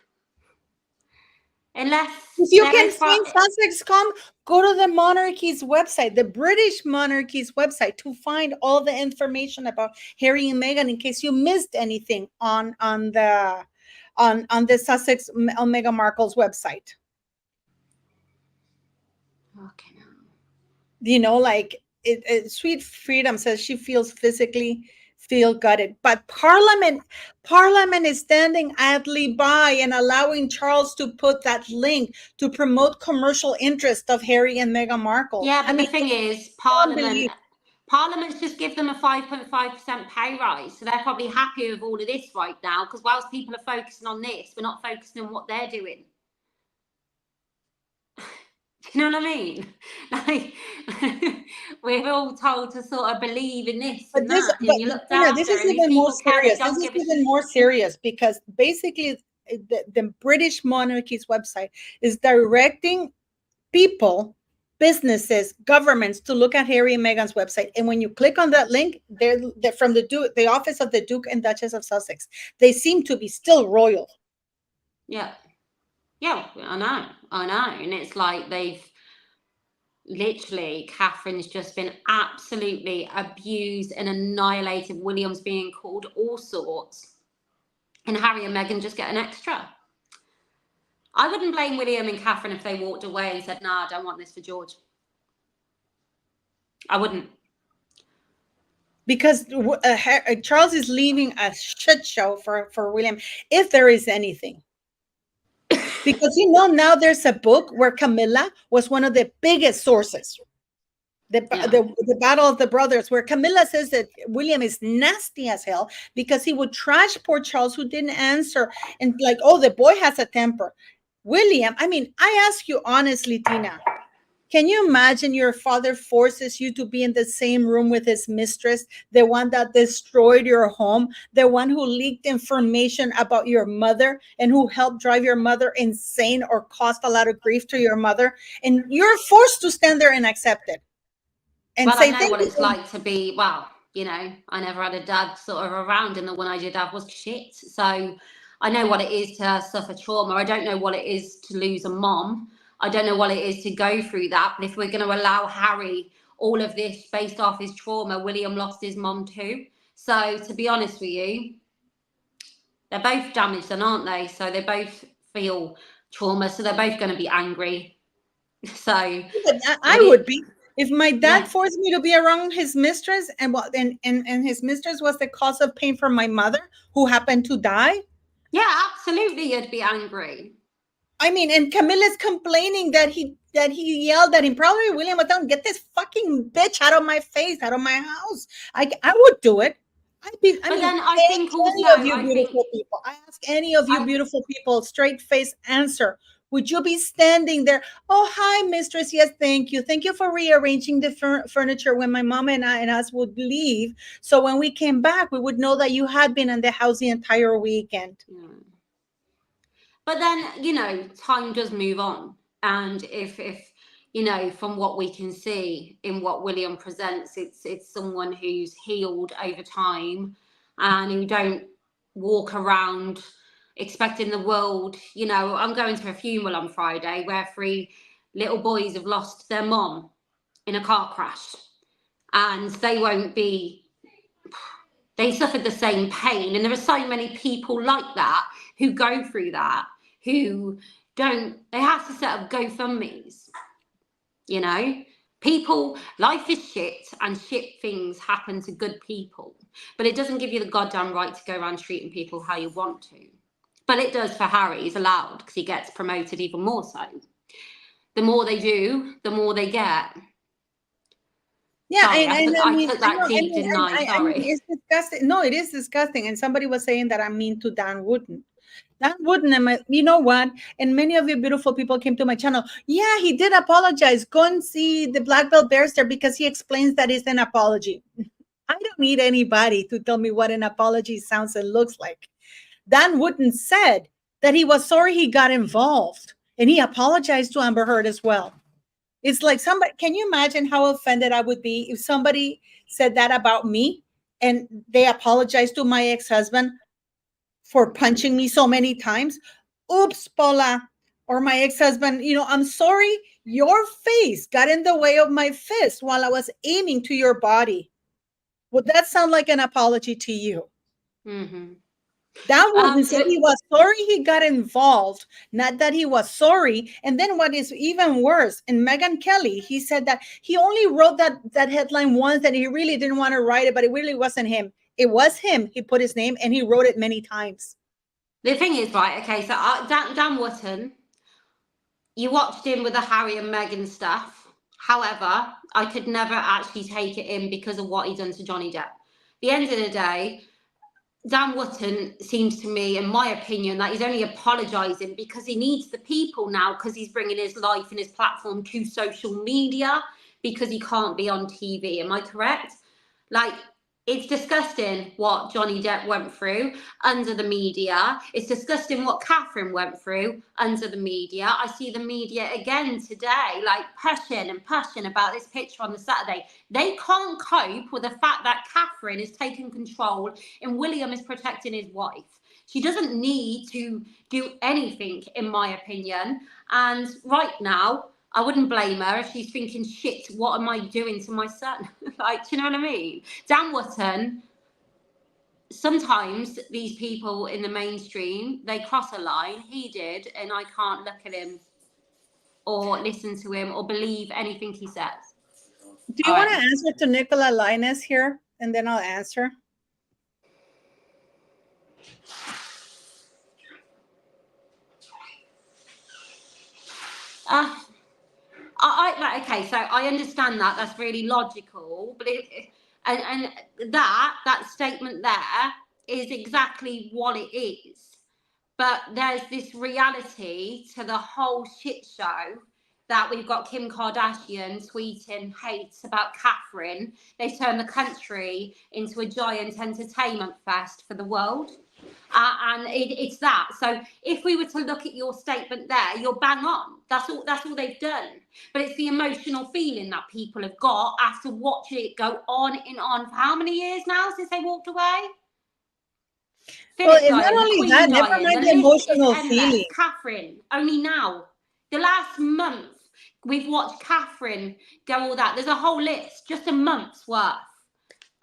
Unless you they're can as far. find Sussex.com, go to the monarchy's website, the British monarchy's website, to find all the information about Harry and Meghan in case you missed anything on the Sussex on Meghan Markle's website. Okay. Like Sweet Freedom says she feels physically feel gutted, but Parliament is standing idly by and allowing Charles to put that link to promote commercial interest of Harry and Meghan Markle. Yeah, I but the mean, thing is, unbelievable. Parliament's just give them a 5.5% pay rise, so they're probably happy with all of this right now. Because whilst people are focusing on this, we're not focusing on what they're doing. You know what I mean? Like, we're all told to sort of believe in this and that, and you looked Tina, this after, is and these even more people care, they serious. This don't is give a even shit. more serious because basically the British monarchy's website is directing people, businesses, governments to look at Harry and Meghan's website. And when you click on that link, they're from the office of the Duke and Duchess of Sussex. They seem to be still royal. Yeah. Yeah, I know. And it's like they've literally, Catherine's just been absolutely abused and annihilated. William's being called all sorts. And Harry and Meghan just get an extra. I wouldn't blame William and Catherine if they walked away and said, "Nah, I don't want this for George." I wouldn't. Because Charles is leaving a shit show for William, if there is anything. Because now there's a book where Camilla was one of the biggest sources. The Battle of the Brothers, where Camilla says that William is nasty as hell because he would trash poor Charles, who didn't answer, and like, oh, the boy has a temper. William, I mean, I ask you honestly, Tina, can you imagine your father forces you to be in the same room with his mistress, the one that destroyed your home, the one who leaked information about your mother and who helped drive your mother insane or caused a lot of grief to your mother, and you're forced to stand there and accept it? And Well, I say know thank what you. it's like to be, well, I never had a dad sort of around, and the one I did have was shit. So I know what it is to suffer trauma. I don't know what it is to lose a mom. I don't know what it is to go through that. But if we're going to allow Harry all of this based off his trauma, William lost his mom too. So to be honest with you, they're both damaged, then, aren't they? So they both feel trauma. So they're both going to be angry. So I it is, would be. If my dad yeah. forced me to be around his mistress, and his mistress was the cause of pain for my mother, who happened to die. Yeah, absolutely, you'd be angry. I mean, and Camilla's complaining that he yelled at him. Probably William would tell him, "Get this fucking bitch out of my face, out of my house." I would do it. I But mean, then I think also, any of you I think beautiful people. I ask any of you I beautiful people, straight face answer. Would you be standing there? Oh, hi, mistress. Yes, thank you. Thank you for rearranging the furniture when my mom and I and us would leave. So when we came back, we would know that you had been in the house the entire weekend. Yeah. But then, you know, time does move on. And if you know, from what we can see in what William presents, it's someone who's healed over time and who don't walk around expecting the world. You know, I'm going to a funeral on Friday where 3 little boys have lost their mom in a car crash. And they won't be, they suffered the same pain. And there are so many people like that who go through that, who don't, they have to set up GoFundMe's, you know? People, life is shit and shit things happen to good people. But it doesn't give you the goddamn right to go around treating people how you want to. But it does for Harry, he's allowed because he gets promoted even more so. The more they do, the more they get. Yeah, Sorry, and I I mean, took I that know, deep, didn't I? I mean, Sorry. it's disgusting. No, it is disgusting. And somebody was saying that I'm mean to Dan Wooden. Dan Wooden, you know what? And many of you beautiful people came to my channel. Yeah, he did apologize. Go and see the Black Belt Barrister because he explains that it's an apology. I don't need anybody to tell me what an apology sounds and looks like. Dan Wooden said that he was sorry he got involved and he apologized to Amber Heard as well. It's like somebody, can you imagine how offended I would be if somebody said that about me and they apologized to my ex-husband for punching me so many times? Oops, Paula. Or my ex-husband, I'm sorry, your face got in the way of my fist while I was aiming to your body. Would that sound like an apology to you? Mm-hmm. That wouldn't say So he was sorry he got involved, not that he was sorry. And then what is even worse, in Meghan Kelly, he said that he only wrote that headline once and he really didn't want to write it, but it really wasn't him. It was him. He put his name and he wrote it many times. the thing is, right, okay, so Dan Wootton, you watched him with the Harry and Meghan stuff. However, I could never actually take it in because of what he done to Johnny Depp. The end of the day, Dan Wootton seems to me, in my opinion, that he's only apologising because he needs the people now because he's bringing his life and his platform to social media because he can't be on TV. Am I correct? Like, it's disgusting what Johnny Depp went through under the media. It's disgusting what Catherine went through under the media. I see the media again today, like pushing and pushing about this picture on the Saturday. They can't cope with the fact that Catherine is taking control and William is protecting his wife. She doesn't need to do anything, in my opinion. And right now, I wouldn't blame her if she's thinking, shit, what am I doing to my son? Like, do you know what I mean? Dan Wootton, sometimes these people in the mainstream, they cross a line. He did, and I can't look at him or listen to him or believe anything he says. Do you All want right. to answer to Nicola Linus here? And then I'll answer. Uh, right, okay, so I understand that. That's really logical, but and that statement there is exactly what it is. But there's this reality to the whole shit show that we've got Kim Kardashian tweeting hate about Catherine. They've turned the country into a giant entertainment fest for the world. And it's that. So if we were to look at your statement there, you're bang on. That's all they've done. But it's the emotional feeling that people have got after watching it go on and on for how many years now since they walked away? Well, Philip it's not dying, the only Queen that, never dying, the mind the list is emotional endless. feeling. Catherine, only now. The last month, we've watched Catherine go all that. There's a whole list, just a month's worth.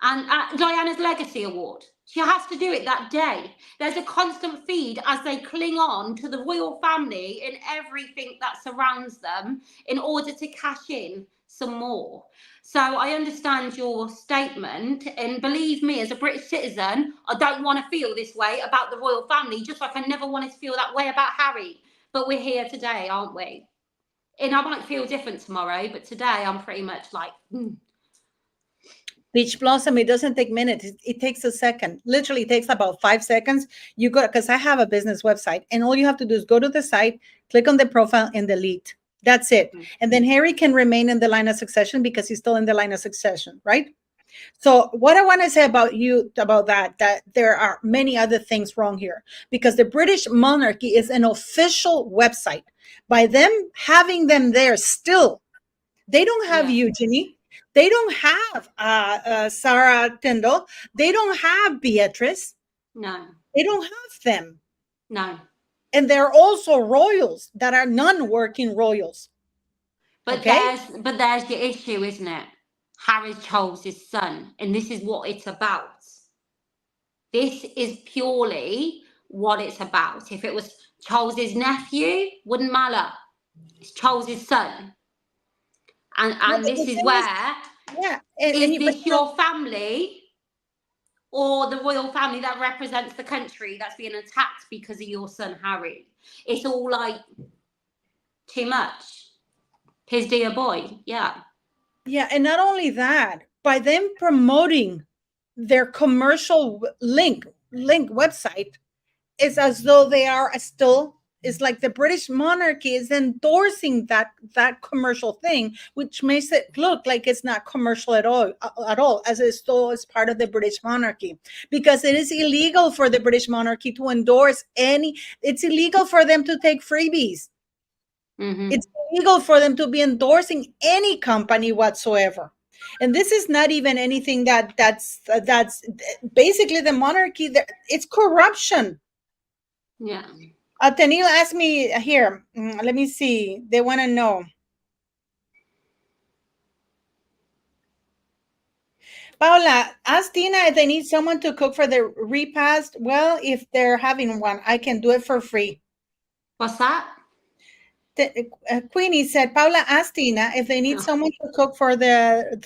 And Diana's Legacy Award. She has to do it that day. There's a constant feed as they cling on to the royal family and everything that surrounds them in order to cash in some more. So I understand your statement, and believe me, as a British citizen, I don't want to feel this way about the royal family, just like I never wanted to feel that way about Harry. But we're here today, aren't we? And I might feel different tomorrow, but today I'm pretty much like, Peach Blossom, it doesn't take minutes. It takes a second. Literally, it takes about 5 seconds. You go, because I have a business website, and all you have to do is go to the site, click on the profile, and delete. That's it. And then Harry can remain in the line of succession because he's still in the line of succession, right? So what I want to say about you about that there are many other things wrong here, because the British monarchy is an official website. By them having them there still, they don't have Yeah. Eugenie. They don't have Sarah Tyndall. They don't have Beatrice. No. They don't have them. No. And there are also royals that are non-working royals. But Okay? there's your issue, isn't it? Harry Charles's son, and this is what it's about. This is purely what it's about. If it was Charles's nephew, wouldn't matter. It's Charles's son. No, And but this the is thing is, where, yeah, is but this your family or the royal family that represents the country that's being attacked because of your son Harry? It's all like too much. His dear boy, yeah. yeah, and not only that, by them promoting their commercial link website, it's as though they are still, it's like the British monarchy is endorsing that commercial thing, which makes it look like it's not commercial at all, as it still is part of the British monarchy, because it is illegal for the British monarchy to endorse any. It's illegal for them to take freebies. Mm-hmm. It's illegal for them to be endorsing any company whatsoever. And this is not even anything that's basically the monarchy. It's corruption. Yeah. Tenil asked me here. Let me see. They want to know. Paula, ask Tina if they need someone to cook for the repast. Well, if they're having one, I can do it for free. What's that? Queenie said, Paula, ask Tina if they need someone to cook for the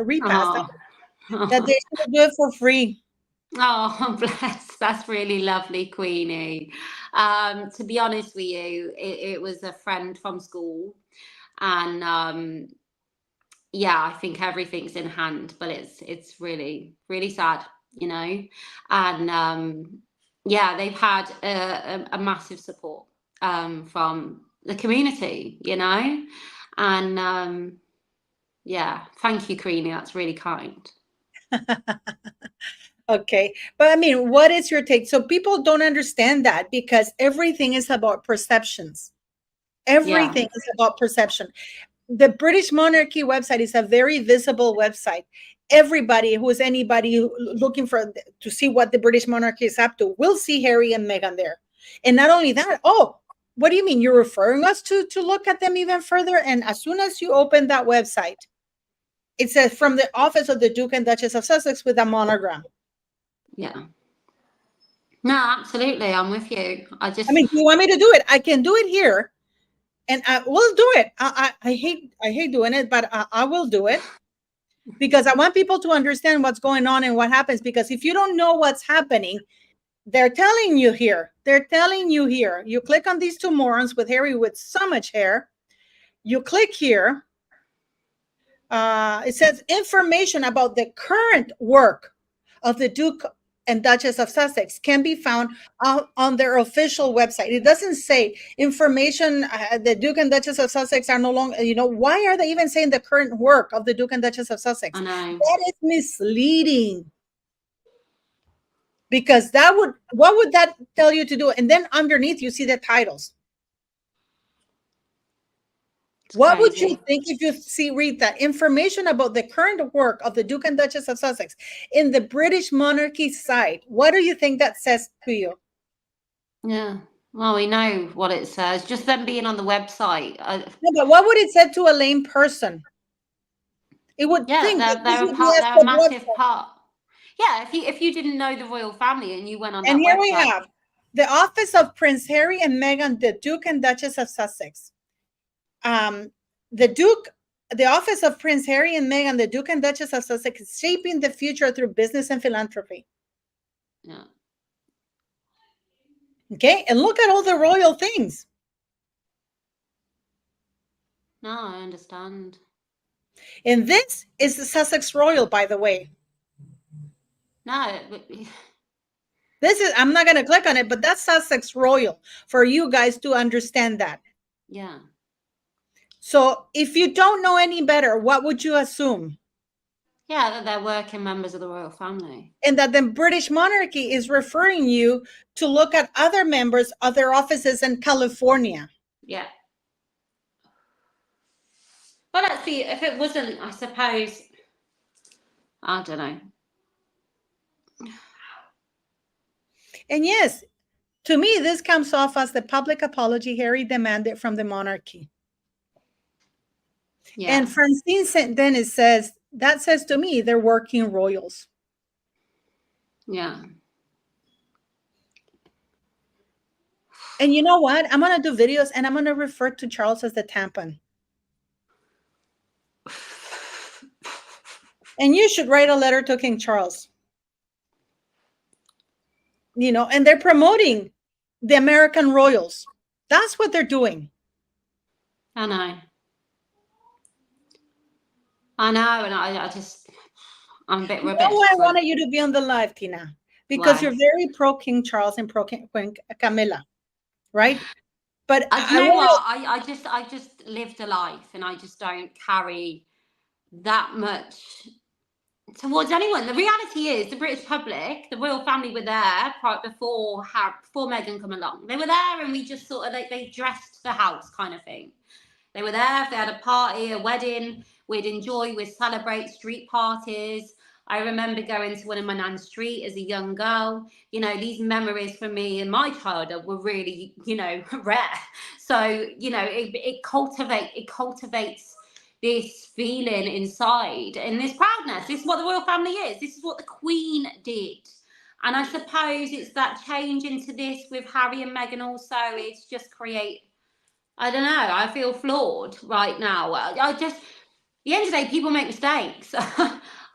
repast. Oh. That they should do it for free. Oh, bless. That's really lovely, Queenie. To be honest with you, it was a friend from school. And yeah, I think everything's in hand, but it's really, really sad, you know. And yeah, they've had a massive support from the community, you know. And yeah, thank you, Queenie. That's really kind. Okay. But I mean, what is your take? So people don't understand that, because everything is about perceptions. Yeah. Everything is about perception. The British monarchy website is a very visible website. Everybody who is anybody looking for to see what the British monarchy is up to will see Harry and Meghan there. And not only that, oh, what do you mean? You're referring us to look at them even further? And as soon as you open that website, it says from the office of the Duke and Duchess of Sussex with a monogram. Yeah. No, absolutely. I'm with you. I mean, do you want me to do it? I can do it here, and I will do it. I hate doing it, but I will do it, because I want people to understand what's going on and what happens. Because if you don't know what's happening, they're telling you here. They're telling you here. You click on these two morons with Harry with so much hair. You click here. It says information about the current work of the Duke and Duchess of Sussex can be found on their official website. It doesn't say information. The Duke and Duchess of Sussex are no longer, why are they even saying the current work of the Duke and Duchess of Sussex? I know. That is misleading. Because what would that tell you to do? And then underneath, you see the titles. What would you think if you read that information about the current work of the Duke and Duchess of Sussex in the British monarchy site? What do you think that says to you? Yeah. Well, we know what it says. Just them being on the website. No, but what would it say to a lame person? It would think that this would be they're a massive part. Yeah, if you didn't know the royal family and you went on that and here website. we have the office of Prince Harry and Meghan, the Duke and Duchess of Sussex. The office of Prince Harry and Meghan, the Duke and Duchess of Sussex, is shaping the future through business and philanthropy. Yeah. Okay, and look at all the royal things. No, I understand. And this is the Sussex Royal, by the way. No. This is, I'm not going to click on it, but that's Sussex Royal for you guys to understand that. Yeah. So if you don't know any better, what would you assume? Yeah, that they're working members of the royal family. And that the British monarchy is referring you to look at other members of their offices in California. Yeah. Well, let's see. If it wasn't, I suppose, I don't know. And yes, to me, this comes off as the public apology Harry demanded from the monarchy. Yeah. And Francine St. Denis says, that says to me, they're working royals. Yeah. And you know what? I'm going to do videos and I'm going to refer to Charles as the tampon. And you should write a letter to King Charles. You know, and they're promoting the American royals. That's what they're doing. I know. I know, and I just, I'm a bit rubbish. You know why I wanted you to be on the live, Tina? Because you're very pro King Charles and pro Queen Camilla, right? But you know what? I just lived a life, and I just don't carry that much towards anyone. The reality is, the British public, the royal family, were there before Meghan come along. They were there, and we just sort of they dressed the house, kind of thing. They were there. If they had a party, a wedding, we'd enjoy, we'd celebrate street parties. I remember going to one of my nan's street as a young girl. You know, these memories for me in my childhood were really, you know, rare. So, you know, it cultivates this feeling inside and this proudness. This is what the royal family is. This is what the Queen did. And I suppose it's that change into this with Harry and Meghan also. It's just I don't know. I feel flawed right now. I just, at the end of the day, people make mistakes.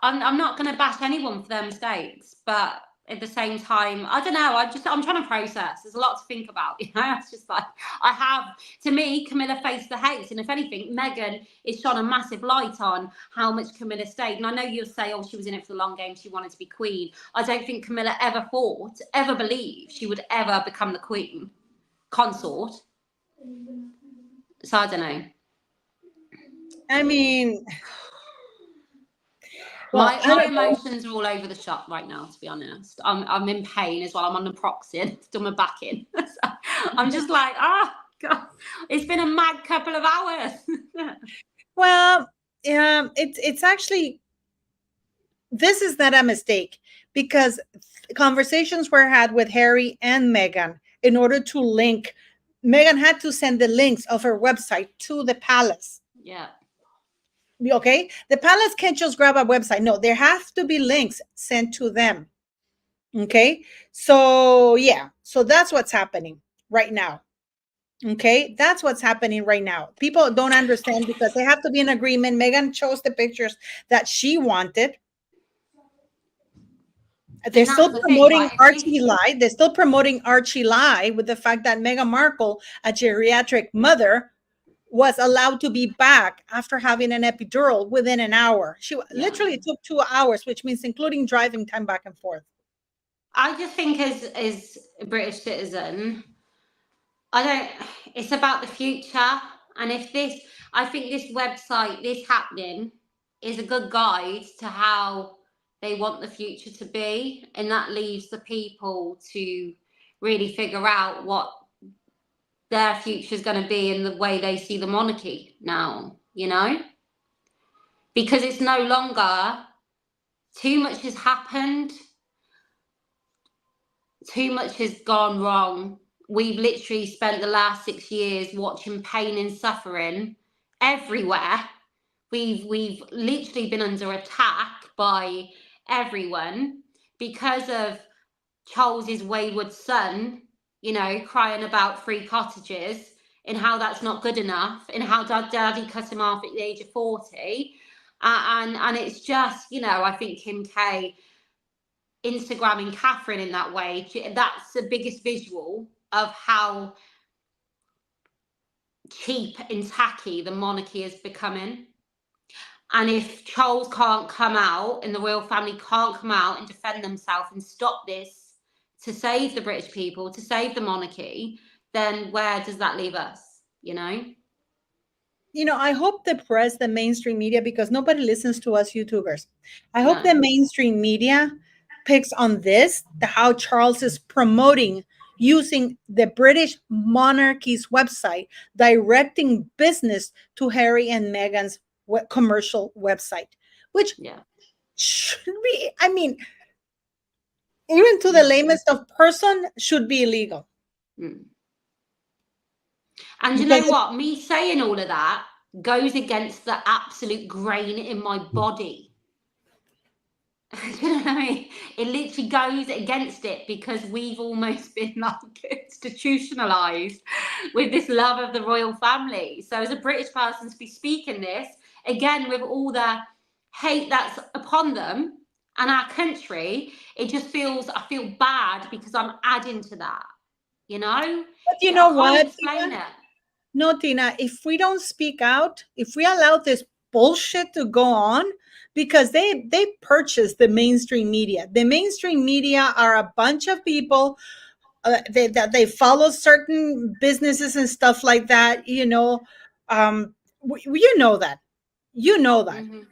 I'm not going to bash anyone for their mistakes, but at the same time, I don't know. I'm trying to process. There's a lot to think about. You know, it's just like to me, Camilla faced the hate, and if anything, Meghan is shone a massive light on how much Camilla stayed. And I know you'll say, oh, she was in it for the long game. She wanted to be queen. I don't think Camilla ever believed she would ever become the queen consort. So I don't know. I mean, well, my emotions are all over the shop right now, to be honest. I'm in pain as well. I'm on the naproxen, done my back in. So I'm just like, God, it's been a mad couple of hours. Well, it's actually, this is not a mistake, because conversations were had with Harry and Meghan in order to link. Meghan had to send the links of her website to the palace. Yeah. Okay, the palace can't just grab a website. No, there have to be links sent to them. Okay, so yeah, so that's what's happening right now. Okay, that's what's happening right now. People don't understand because they have to be in agreement. Meghan chose the pictures that she wanted. They're still promoting Archie Lie. They're still promoting Archie Lie with the fact that Meghan Markle, a geriatric mother, was allowed to be back after having an epidural within an hour. She literally took 2 hours, which means including driving time back and forth. I just think as a British citizen, it's about the future. And I think this website, this happening, is a good guide to how they want the future to be. And that leaves the people to really figure out what their future is going to be in the way they see the monarchy now, you know? Because it's no longer, too much has happened, too much has gone wrong. We've literally spent the last 6 years watching pain and suffering everywhere. We've literally been under attack by everyone because of Charles's wayward son, you know, crying about free cottages and how that's not good enough and how daddy cut him off at the age of 40. And it's just, you know, I think Kim K Instagramming Catherine in that way, that's the biggest visual of how cheap and tacky the monarchy is becoming. And if Charles can't come out and the royal family can't come out and defend themselves and stop this to save the British people, to save the monarchy, then where does that leave us? You know? I hope the press, the mainstream media, because nobody listens to us YouTubers. I hope the No. mainstream media picks on this, how Charles is promoting using the British monarchy's website, directing business to Harry and Meghan's commercial website, which Yeah. should be, I mean, even to the Mm. lamest of person, should be illegal. Mm. And you know Because what? Me saying all of that goes against the absolute grain in my body. Do you know what I mean? It literally goes against it because we've almost been like institutionalized with this love of the royal family. So, as a British person to be speaking this, again, with all the hate that's upon them and our country, it just feels, I feel bad because I'm adding to that, you know? but you I know can't what, explain it. no, Tina, if we don't speak out, if we allow this bullshit to go on, because they purchase the mainstream media. The mainstream media are a bunch of people that they follow certain businesses and stuff like that. You know that. You know that. Hmm.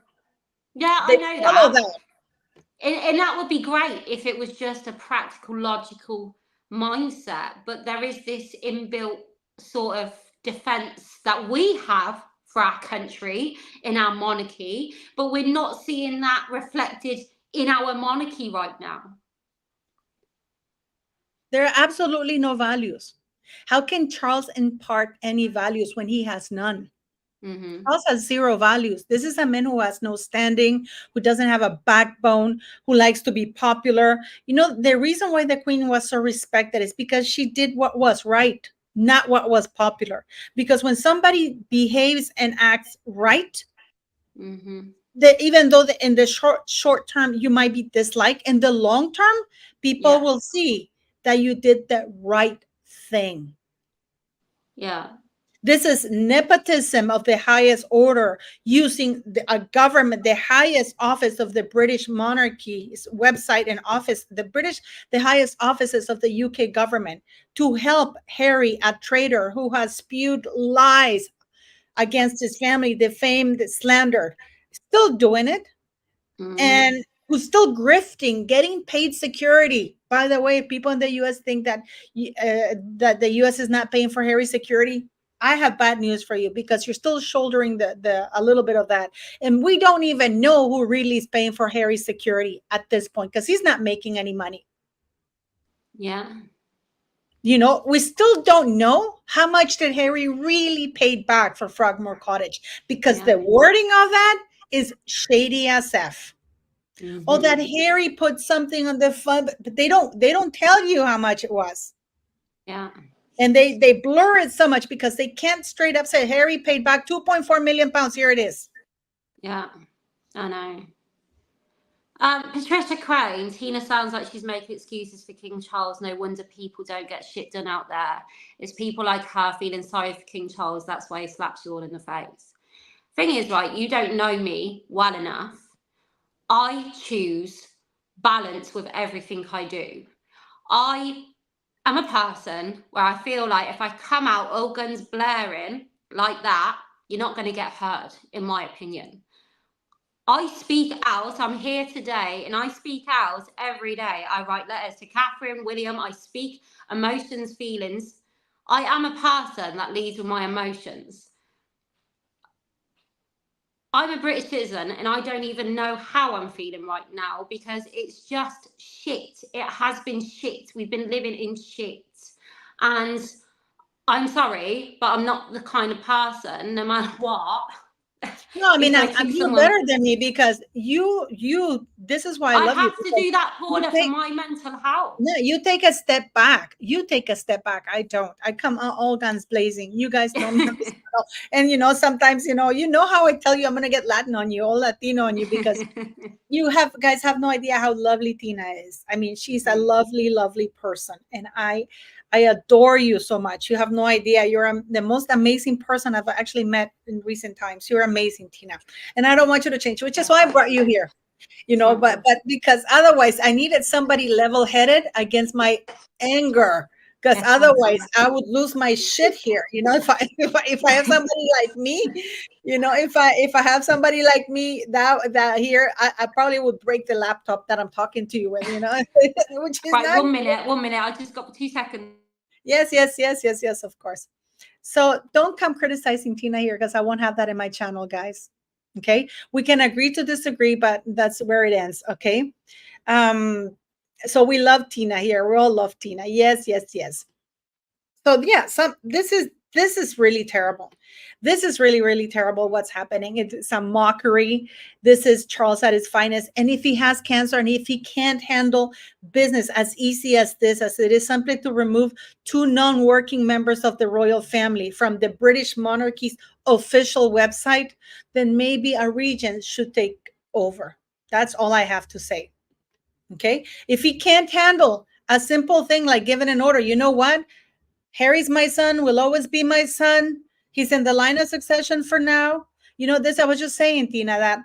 Yeah, I They know follow that. that. And that would be great if it was just a practical, logical mindset. But there is this inbuilt sort of defense that we have for our country in our monarchy, but we're not seeing that reflected in our monarchy right now. There are absolutely no values. How can Charles impart any values when he has none? Mm-hmm. Charles has zero values. This is a man who has no standing, who doesn't have a backbone, who likes to be popular. The reason why the queen was so respected is because she did what was right, not what was popular. Because when somebody behaves and acts right, Mm-hmm. that even though in the short term you might be disliked, in the long term, people Yeah. will see that you did the right thing. Yeah. This is nepotism of the highest order, using a government, the highest office of the British monarchy's website and office, the highest offices of the UK government, to help Harry, a traitor who has spewed lies against his family, defamed, slandered, still doing it, Mm-hmm. and who's still grifting, getting paid security. By the way, people in the US think that the US is not paying for Harry's security. I have bad news for you, because you're still shouldering the a little bit of that. And we don't even know who really is paying for Harry's security at this point, because he's not making any money. Yeah. We still don't know how much did Harry really paid back for Frogmore Cottage, because Yeah. the wording of that is shady as F. Oh, Mm-hmm. that Harry put something on the fund, but they don't tell you how much it was. Yeah. And they blur it so much because they can't straight up say Harry paid back 2.4 million pounds. Here it is. Yeah. I know. Patricia Crane, Tina sounds like she's making excuses for King Charles. No wonder people don't get shit done out there. It's people like her feeling sorry for King Charles. That's why he slaps you all in the face. Thing is, right, you don't know me well enough. I choose balance with everything I do. I am a person where I feel like if I come out all guns blaring like that, you're not going to get heard, in my opinion. I speak out. I'm here today and I speak out every day. I write letters to Catherine, William. I speak emotions, feelings. I am a person that leads with my emotions. I'm a British citizen and I don't even know how I'm feeling right now because it's just shit. It has been shit. We've been living in shit. And I'm sorry, but I'm not the kind of person, no matter what, No, I who's mean, going to I'm kick you someone. better than me, because you. This is why I I love you, have to because do that, you Paula, for take my mental health. no, you take a step back. You take a step back. I don't. I come all guns blazing. You guys know me on this channel, and sometimes you know how I tell you I'm gonna get Latin on you, all Latino on you, because you have no idea how lovely Tina is. I mean, she's a Mm, lovely, lovely person. And I adore you so much. You have no idea. You're the most amazing person I've actually met in recent times. You're amazing, Tina. And I don't want you to change, which is why I brought you here. But because otherwise I needed somebody level-headed against my anger, because otherwise I would lose my shit here. If I if I have somebody like me, if I have somebody like me that here, I probably would break the laptop that I'm talking to you with, which is Right, not. 1 minute. I just got 2 seconds. Yes, of course. So don't come criticizing Tina here, because I won't have that in my channel, guys. Okay, we can agree to disagree, but that's where it ends. Okay. So we love Tina here. We all love Tina. Yes. So yeah, this is really terrible. This is really, really terrible what's happening. It's a mockery. This is Charles at his finest. And if he has cancer and if he can't handle business as easy as this, as it is simply to remove two non-working members of the royal family from the British monarchy's official website, then maybe a regent should take over. That's all I have to say. Okay. If he can't handle a simple thing like giving an order, you know what? Harry's my son, will always be my son. He's in the line of succession for now. This I was just saying, Tina, that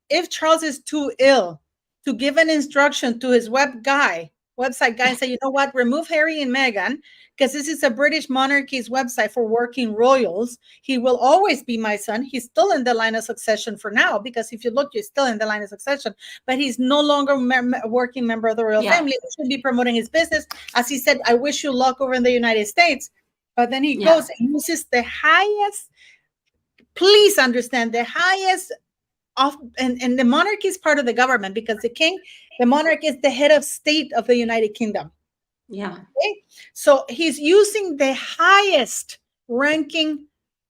if Charles is too ill to give an instruction to his website guy and say, you know what, remove Harry and Meghan, because this is a British monarchy's website for working royals. He will always be my son. He's still in the line of succession for now, because if you look, you're still in the line of succession, but he's no longer a working member of the royal family. He should be promoting his business. As he said, I wish you luck over in the United States. But then he goes and uses the highest, please understand, the highest and the monarchy is part of the government, because the monarch is the head of state of the United Kingdom. Yeah. Okay? So he's using the highest ranking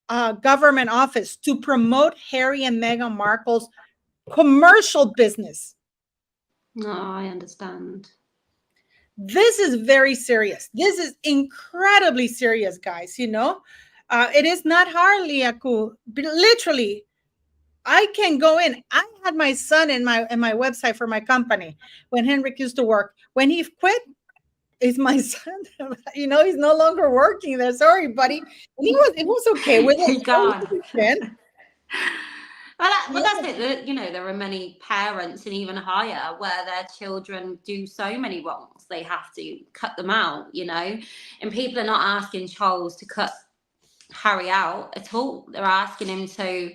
government office to promote Harry and Meghan Markle's commercial business. No, I understand. This is very serious. This is incredibly serious, guys. It is not hardly a coup. Literally, I can go in. I had my son in my website for my company when Henrik used to work. When he quit, it's my son. He's no longer working there. Sorry, buddy. And it was okay with it. He gone. Well, that's it. There are many parents and even higher where their children do so many wrongs, they have to cut them out, and people are not asking Charles to cut Harry out at all. They're asking him to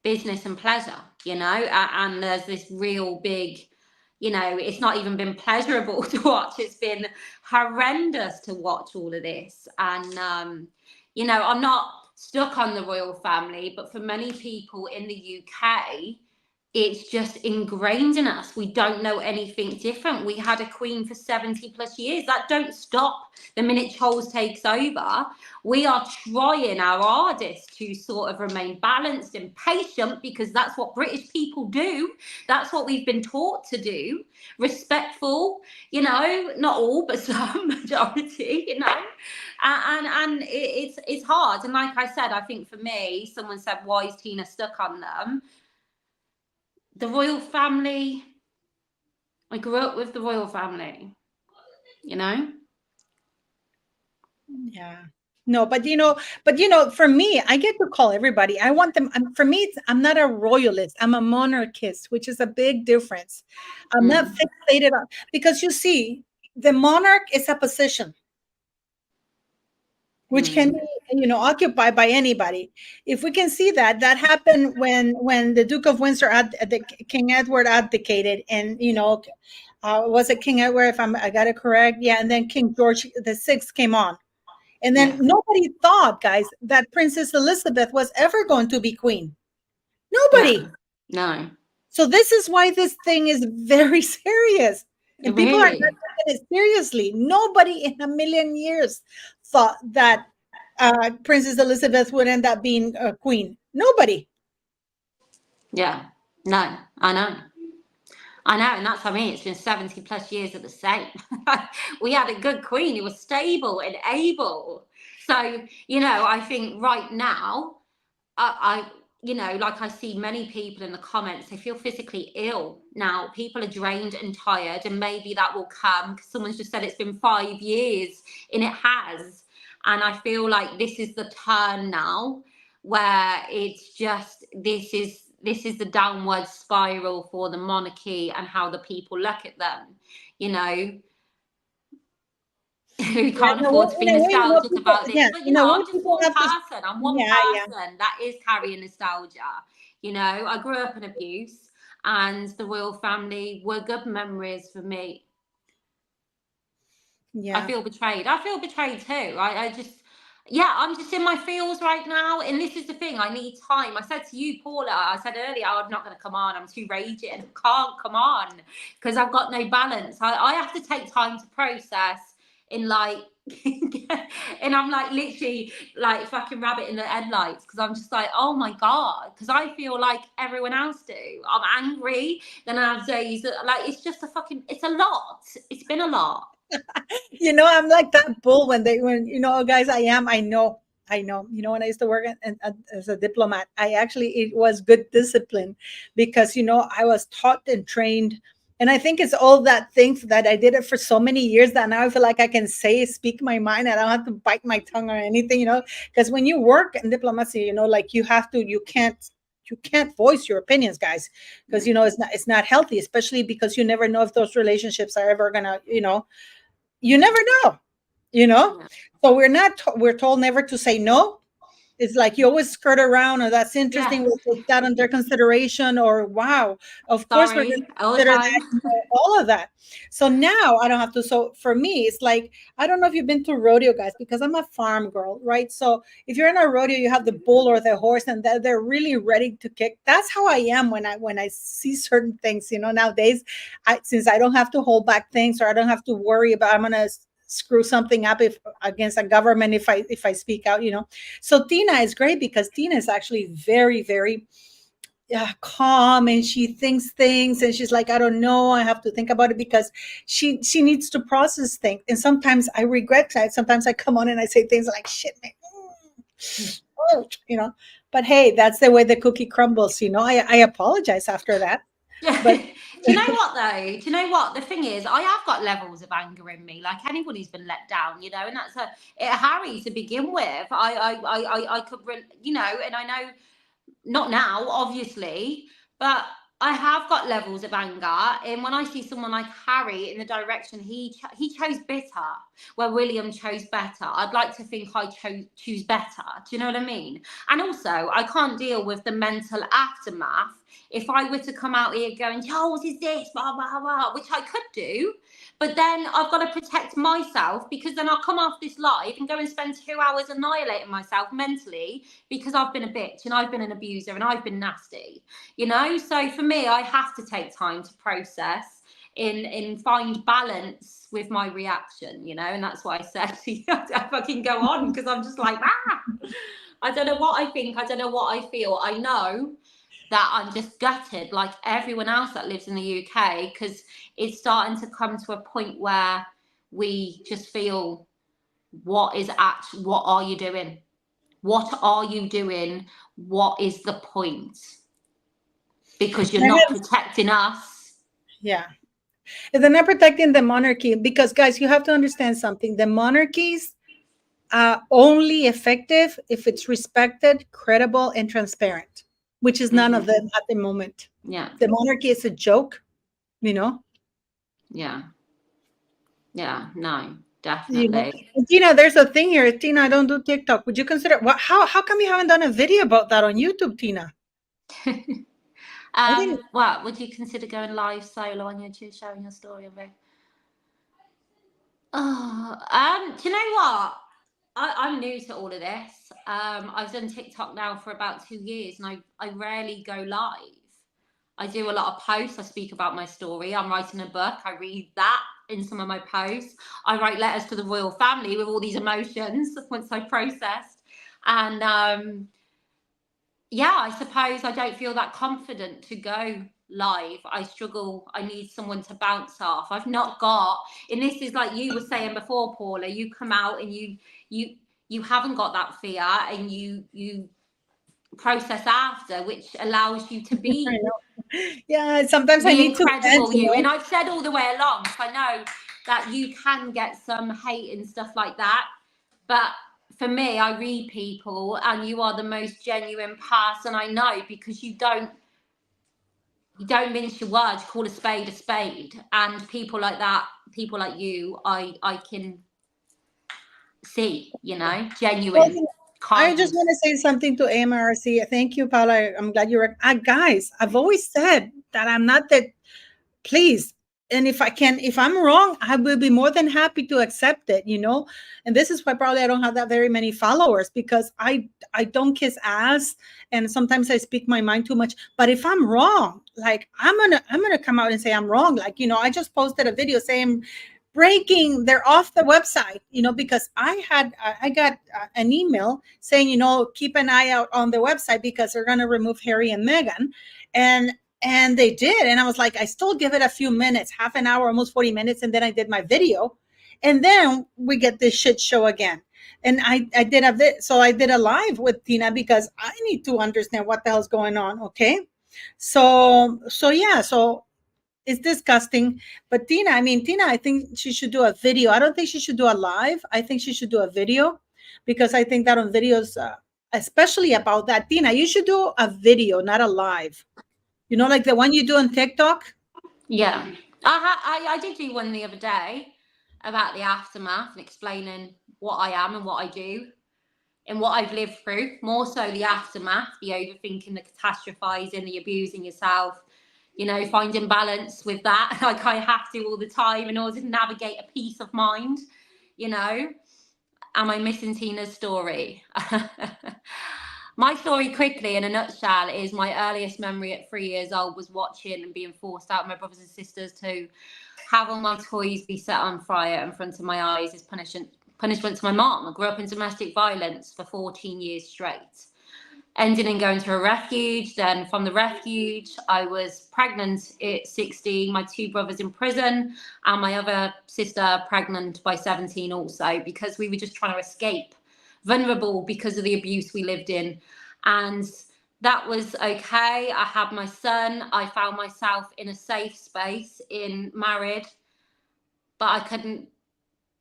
business and pleasure, and there's this real big, it's not even been pleasurable to watch. It's been horrendous to watch all of this. And, I'm not stuck on the royal family, but for many people in the UK, it's just ingrained in us. We don't know anything different. We had a queen for 70 plus years. That don't stop the minute Charles takes over. We are trying our hardest to sort of remain balanced and patient, because that's what British people do. That's what we've been taught to do. Respectful, not all, but some, majority, and it's hard. And like I said, I think for me, someone said, why is Tina stuck on them? The royal family, I grew up with the royal family, Yeah. No, but for me, I get to call everybody. I want them. For me, I'm not a royalist. I'm a monarchist, which is a big difference. I'm not fixated on, because you see, the monarch is a position which can be, occupied by anybody. If we can see that happened when the Duke of Windsor, the King Edward abdicated, and was it King Edward, if I got it correct? Yeah, and then King George VI came on. And then nobody thought, guys, that Princess Elizabeth was ever going to be queen. Nobody. No. So this is why this thing is very serious. And people are not taking it seriously. Nobody in a million years thought that Princess Elizabeth would end up being a queen. Nobody. Yeah. No, I know. And that's what I mean. It's been 70 plus years of the same. We had a good queen who was stable and able. So, I think right now, you know, like I see many people in the comments, they feel physically ill now. People are drained and tired, and maybe that will come because someone's just said it's been 5 years, and it has. And I feel like this is the turn now where it's just this is the downward spiral for the monarchy and how the people look at them, you know. We Yeah, can't in a afford way, to in be a way, nostalgic people, about this. yeah, But, you in a know, way, I'm just people one have to, person. I'm one yeah, yeah. person that is carrying nostalgia. You know, I grew up in abuse, and the royal family were good memories for me. I Yeah. feel betrayed. I feel betrayed too. I just, yeah, I'm just in my feels right now. And this is the thing, I need time. I said to you, Paula, I said earlier, I'm not going to come on. I'm too raging. I can't come on because I've got no balance. I have to take time to process in like, and I'm like literally like fucking rabbit in the headlights because I'm just like, oh my God, because I feel like everyone else do. I'm angry. Then I have days that, like, it's just a fucking, it's a lot. It's been a lot. I'm like that bull when guys, I know, when I used to work as a diplomat, it was good discipline because, I was taught and trained. And I think it's all that things that I did it for so many years that now I feel like I can speak my mind. I don't have to bite my tongue or anything, because when you work in diplomacy, like you can't voice your opinions, guys, because it's not healthy, especially because you never know if those relationships are ever gonna, you never know, you know Yeah. so we're told never to say no. It's like you always skirt around, or that's Yeah. interesting, we'll take that under consideration, or wow, of course we're going Sorry, to all the consider time. that, all of that. So now I don't have to. So for me, it's like, I don't know if you've been to rodeo, guys, because I'm a farm girl, right? So if you're in a rodeo, you have the bull or the horse, and they're really ready to kick. That's how I am when I see certain things, nowadays. Since I don't have to hold back things, or I don't have to worry about, I'm gonna screw something up if against a government, if I speak out, so Tina is great because Tina is actually very, very, calm, and she thinks things, and she's like, I don't know, I have to think about it, because she needs to process things. And sometimes I regret that. Sometimes I come on and I say things like, shit, man. Oh, but hey, that's the way the cookie crumbles. I apologize after that. Yeah. But Do you know what though? Do you know what? The thing is, I have got levels of anger in me, like anyone who's been let down, and that's Harry to begin with. I could, and I know not now, obviously, but I have got levels of anger. And when I see someone like Harry in the direction he chose bitter, where William chose better, I'd like to think I choose better. Do you know what I mean? And also, I can't deal with the mental aftermath. If I were to come out here going, Charles is this, blah, blah, blah, which I could do, but then I've got to protect myself, because then I'll come off this live and go and spend 2 hours annihilating myself mentally because I've been a bitch and I've been an abuser and I've been nasty, So for me, I have to take time to process in find balance with my reaction, and that's why I said I fucking go on, because I'm just like, I don't know what I think, I don't know what I feel. I know that I'm just gutted, like everyone else that lives in the UK, because it's starting to come to a point where we just feel, what are you doing? What are you doing? What is the point? Because you're I not have, protecting us. yeah, they're not protecting the monarchy, because, guys, you have to understand something. The monarchies are only effective if it's respected, credible, and transparent, which is none of Mm-hmm. them at the moment. Yeah, The monarchy is a joke, you know. yeah, yeah. No, You know, definitely. and Tina, there's a thing here. Tina, I don't do TikTok. Would you consider what? How come you haven't done a video about that on YouTube, Tina? I didn't. What would you consider going live solo on YouTube, sharing your story of it? Oh, do you know what? I'm new to all of this. I've done TikTok now for about 2 years, and I rarely go live. I do a lot of posts. I speak about my story. I'm writing a book. I read that in some of my posts. I write letters to the royal family with all these emotions once I processed. And yeah, I suppose I don't feel that confident to go live. I struggle. I need someone to bounce off. I've not got, and this is like you were saying before, Paula, you come out and you you haven't got that fear, and you process after, which allows you to I be know. Yeah, sometimes I the need to vent, incredible you you. know. And I've said all the way along, so I know that you can get some hate and stuff like that. But for me, I read people, and you are the most genuine person I know, because you don't mince your words, call a spade, and people like that, people like you, I can see, Well, genuine, I just kind. want to say something to AMRC. Thank you, Paula. I'm glad you're. Guys, I've always said that I'm not that. Please, and if I'm wrong, I will be more than happy to accept it. You know, and this is why probably I don't have that very many followers, because I don't kiss ass, and sometimes I speak my mind too much. But if I'm wrong, like I'm gonna come out and say I'm wrong. Like, I just posted a video saying breaking, they're off the website, because I got an email saying, keep an eye out on the website because they're going to remove Harry and Meghan. And they did, and I was like, I still give it a few minutes, half an hour, almost 40 minutes, and then I did my video, and then we get this shit show again. And I did so I did a live with Tina because I need to understand what the hell's going on. Okay, so yeah, so it's disgusting. But Tina, I think she should do a video. I don't think she should do a live. I think she should do a video, because I think that on videos, especially about that, Tina, you should do a video, not a live. Like the one you do on TikTok. Yeah. I did do one the other day about the aftermath and explaining what I am and what I do and what I've lived through. More so the aftermath, the overthinking, the catastrophizing, the abusing yourself, finding balance with that. Like I have to all the time in order to navigate a peace of mind, you know. Am I missing Tina's story? My story, quickly, in a nutshell, is my earliest memory at 3 years old was watching and being forced out my brothers and sisters to have all my toys be set on fire in front of my eyes as punishment to my mom. I grew up in domestic violence for 14 years straight, ending in going to a refuge. Then from the refuge, I was pregnant at 16, my two brothers in prison, and my other sister pregnant by 17 also, because we were just trying to escape, vulnerable because of the abuse we lived in. And that was okay. I had my son. I found myself in a safe space, married, but I couldn't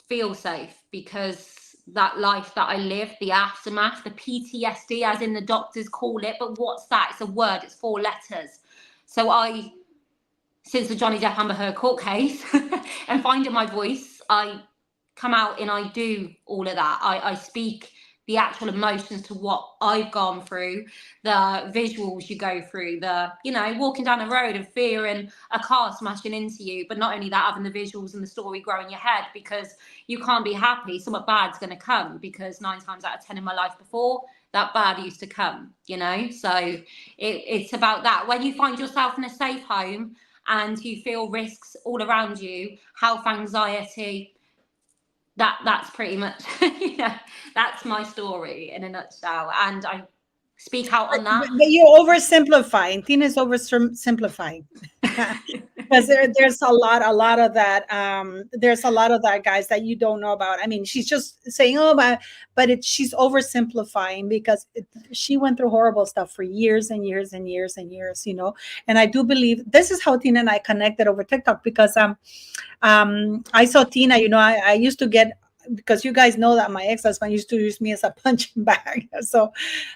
feel safe because that life that I lived, the aftermath, the PTSD, as in the doctors call it. But what's that? It's a word, it's 4 letters. So since the Johnny Depp Amber Heard court case and finding my voice, I come out and I do all of that. I speak the actual emotions to what I've gone through, the visuals you go through, the, walking down the road and fear and a car smashing into you. But not only that, having the visuals and the story grow in your head, because you can't be happy. Something bad's going to come, because 9 times out of 10 in my life before, that bad used to come, So it's about that. When you find yourself in a safe home and you feel risks all around you, health anxiety, that's pretty much, that's my story in a nutshell. And I speak out on that. But you're oversimplifying. Tina's oversimplifying. Because there's a lot of that. There's a lot of that, guys, that you don't know about. I mean, she's just saying, oh, but she's oversimplifying, because she went through horrible stuff for years and years and years and years. And I do believe this is how Tina and I connected over TikTok, because I saw Tina. I used to get, because you guys know that my ex-husband used to use me as a punching bag. And so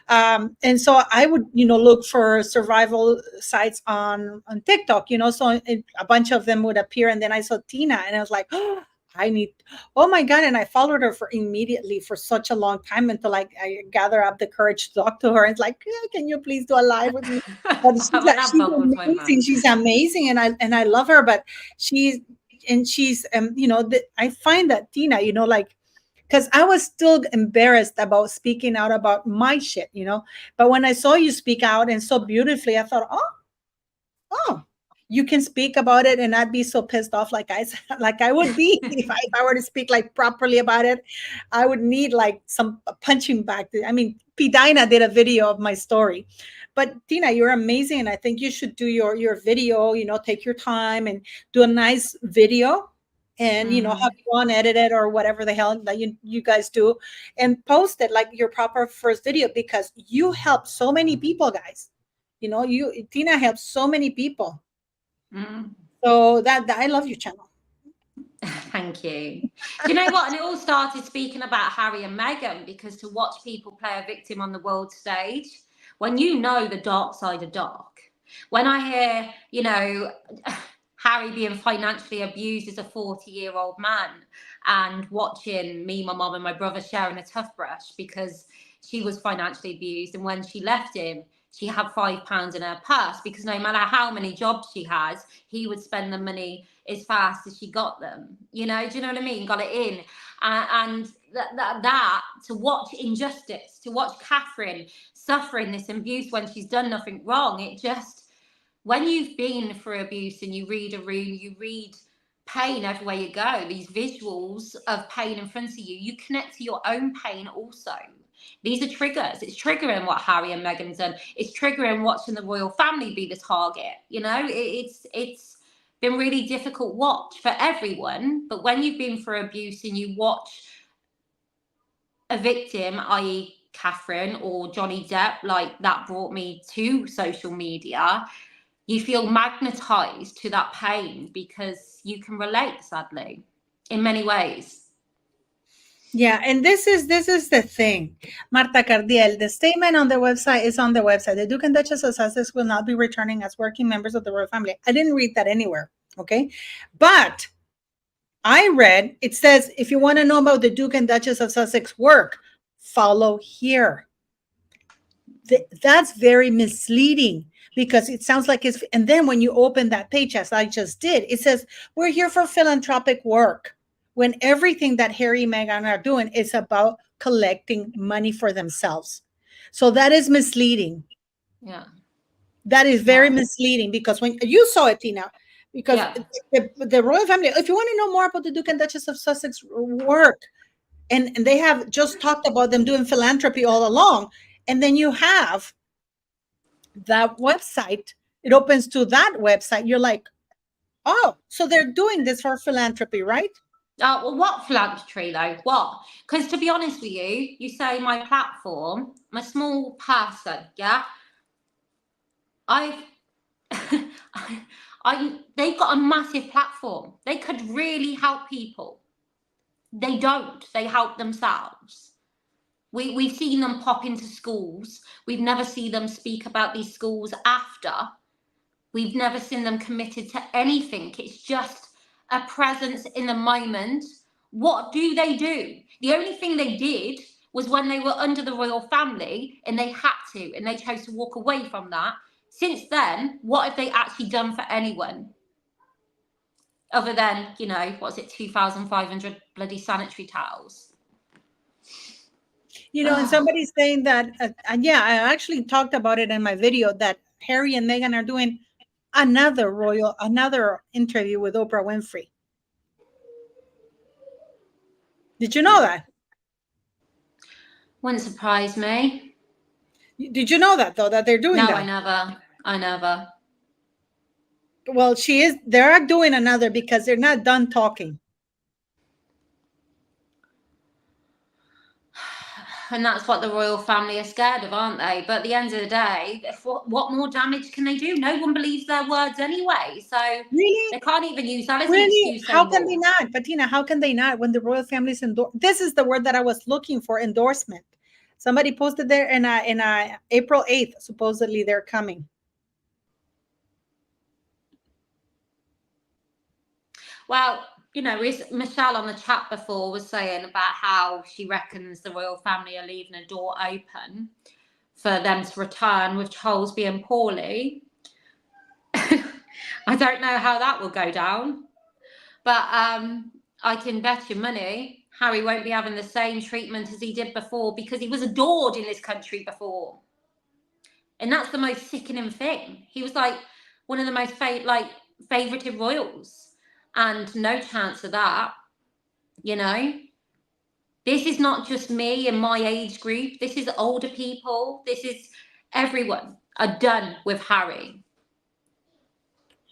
I would, look for survival sites on TikTok, so a bunch of them would appear. And then I saw Tina and I was like, oh, oh my God. And I followed her immediately for such a long time, until I gather up the courage to talk to her. It's like, yeah, can you please do a live with me? But she's amazing. She's amazing. And I love her, but she's I find that Tina, like, because I was still embarrassed about speaking out about my shit, but when I saw you speak out, and so beautifully, I thought, oh, you can speak about it and not be so pissed off like I would be if I were to speak like properly about it. I would need like some punching back. I mean, P. Dinah did a video of my story. But Tina, you're amazing, and I think you should do your video. Take your time and do a nice video, and have one edited or whatever the hell that you guys do, and post it like your proper first video, because you help so many people, guys. Tina helps so many people. So that I love your channel. Thank you. Do you know what? And it all started speaking about Harry and Meghan, because to watch people play a victim on the world stage, when you know the dark side of dark, when I hear, Harry being financially abused as a 40-year-old man, and watching me, my mum, and my brother sharing a toothbrush because she was financially abused, and when she left him, she had £5 in her purse, because no matter how many jobs she has, he would spend the money as fast as she got them. Do you know what I mean? Got it in. And that to watch injustice, to watch Catherine suffering this abuse when she's done nothing wrong, it just, when you've been through abuse and you read you read pain everywhere you go, these visuals of pain in front of you, you connect to your own pain also. These are triggers. It's triggering what Harry and Meghan's done. It's triggering watching the royal family be the target. It's been really difficult watch for everyone. But when you've been through abuse and you watch a victim, i.e. Catherine or Johnny Depp, like that brought me to social media, you feel magnetized to that pain because you can relate, sadly, in many ways. Yeah, and this is the thing, Marta Cardiel. The statement on the website is on the website. The Duke and Duchess of Sussex will not be returning as working members of the royal family. I didn't read that anywhere, okay? But I read, it says, if you want to know about the Duke and Duchess of Sussex work, follow here. That's very misleading, because it sounds like it's, and then when you open that page, as I just did, it says, we're here for philanthropic work, when everything that Harry and Meghan are doing is about collecting money for themselves. So that is misleading. Yeah. That is very misleading, because when you saw it, Tina, because the royal family, if you want to know more about the Duke and Duchess of Sussex work, and they have just talked about them doing philanthropy all along, and then you have that website, it opens to that website, you're like, oh, so they're doing this for philanthropy, right? Well, what philanthropy though? What? Because to be honest with you, you say my platform, I'm a small person, yeah? They've got a massive platform. They could really help people. They don't. They help themselves. We've seen them pop into schools. We've never seen them speak about these schools after. We've never seen them committed to anything. It's just a presence in the moment. What do? The only thing they did was when they were under the royal family and they had to, and they chose to walk away from that. Since then, what have they actually done for anyone? Other than, what's it, 2,500 bloody sanitary towels? And somebody's saying that, yeah, I actually talked about it in my video, that Harry and Meghan are doing another interview with Oprah Winfrey. Did you know that? Wouldn't surprise me. Did you know that, though, that they're doing that? No, I never. Well, they're doing another, because they're not done talking. And that's what the royal family are scared of, aren't they? But at the end of the day, what more damage can they do? No one believes their words anyway. So really, they can't even use that as an excuse. How can they not? But Tina, how can they not, when the royal family's this is the word that I was looking for, endorsement. Somebody posted there in April 8th, supposedly they're coming. Well, Michelle on the chat before was saying about how she reckons the royal family are leaving a door open for them to return with Charles being poorly. I don't know how that will go down, but I can bet you money Harry won't be having the same treatment as he did before, because he was adored in this country before. And that's the most sickening thing. He was like one of the most favoured royals, and no chance of that. This is not just me and my age group. This is older people. This is everyone are done with Harry.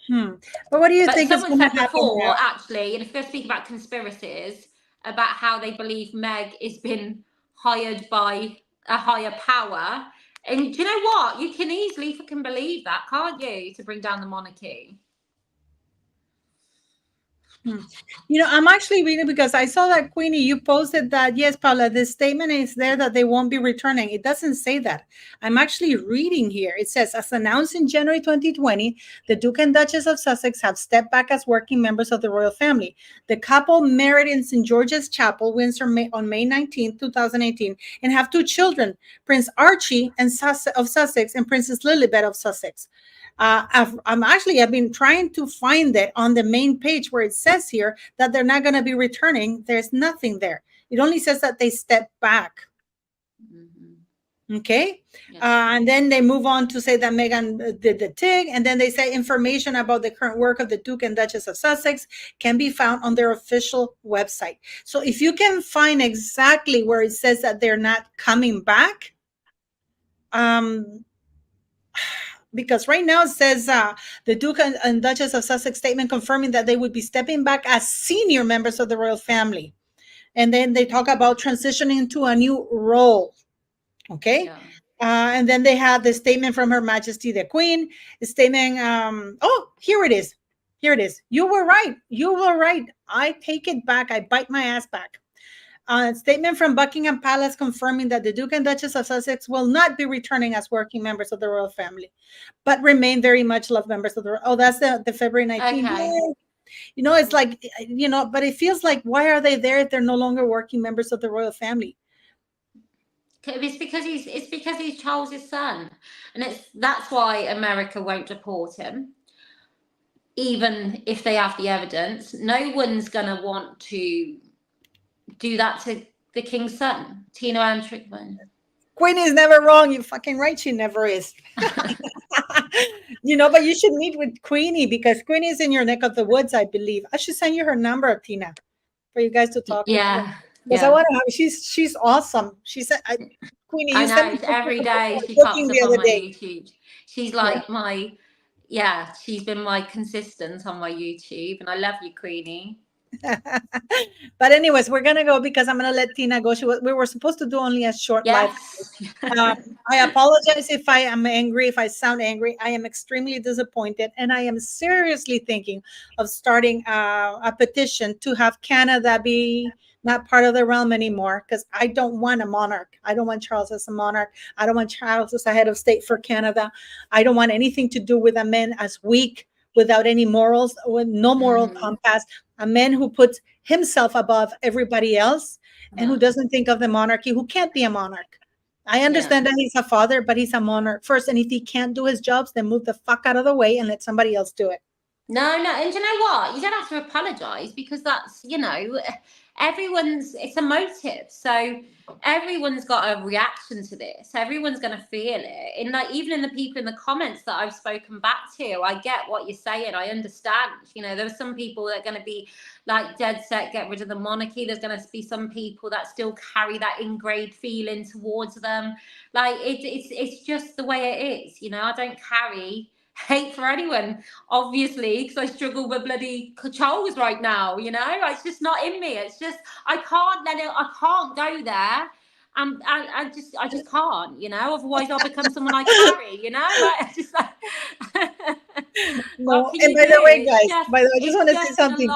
But what do you But think is someone going to said happen before, now? actually, and if you're speaking about conspiracies, about how they believe Meg is been hired by a higher power. And do you know what? You can easily fucking believe that, can't you? To bring down the monarchy. I'm actually reading because I saw that Queenie, you posted that, yes, Paula, the statement is there that they won't be returning. It doesn't say that. I'm actually reading here. It says, as announced in January 2020, the Duke and Duchess of Sussex have stepped back as working members of the royal family. The couple married in St. George's Chapel, Windsor, on May 19, 2018, and have two children, Prince Archie of Sussex and Princess Lilibet of Sussex. I've been trying to find it on the main page where it says here that they're not going to be returning. There's nothing there. It only says that they step back. Okay. And then they move on to say that Meghan did the TIG. And then they say information about the current work of the Duke and Duchess of Sussex can be found on their official website. So if you can find exactly where it says that they're not coming back, because right now it says the Duke and Duchess of Sussex statement confirming that they would be stepping back as senior members of the royal family. And then they talk about transitioning to a new role. Okay. Yeah. And then they have the statement from Her Majesty the Queen, the statement. Here it is. Here it is. You were right. You were right. I take it back. I bite my ass back. Statement from Buckingham Palace confirming that the Duke and Duchess of Sussex will not be returning as working members of the royal family, but remain very much loved members of the. Oh, that's the February 19th. Okay. It's like, but it feels like, why are they there if they're no longer working members of the royal family? It's because he's Charles's son, and that's why America won't deport him, even if they have the evidence. No one's gonna want to do that to the king's son, Tina Ann Strickland. Queen is never wrong. You're fucking right. She never is. But you should meet with Queenie because Queenie is in your neck of the woods, I believe. I should send you her number, Tina, for you guys to talk. Yeah. Because I want to have. She's awesome. She said, Queenie, I know every day she pops up on my YouTube. She's like she's been my consistent on my YouTube, and I love you, Queenie. But anyways, we're gonna go because I'm gonna let Tina go. We were supposed to do only a short live. I apologize if I am angry, if I sound angry. I am extremely disappointed, and I am seriously thinking of starting a petition to have Canada be not part of the realm anymore, because I don't want a monarch. I don't want Charles as a monarch. I don't want Charles as a head of state for Canada. I don't want anything to do with a man as weak, without any morals, with no moral compass, a man who puts himself above everybody else and who doesn't think of the monarchy, who can't be a monarch. I understand that he's a father, but he's a monarch first. And if he can't do his jobs, then move the fuck out of the way and let somebody else do it. No. And you know what? You don't have to apologize, because that's, it's a motive. So everyone's got a reaction to this. Everyone's going to feel it. And even in the people in the comments that I've spoken back to, I get what you're saying. I understand. There are some people that are going to be like dead set, get rid of the monarchy. There's going to be some people that still carry that ingrained feeling towards them. Like it's just the way it is. I don't carry hate for anyone, obviously, because I struggle with bloody Charles right now. It's just not in me. It's just I can't go there. I just can't. Otherwise I'll become someone I carry. No. And by the way, guys, I just want to say something.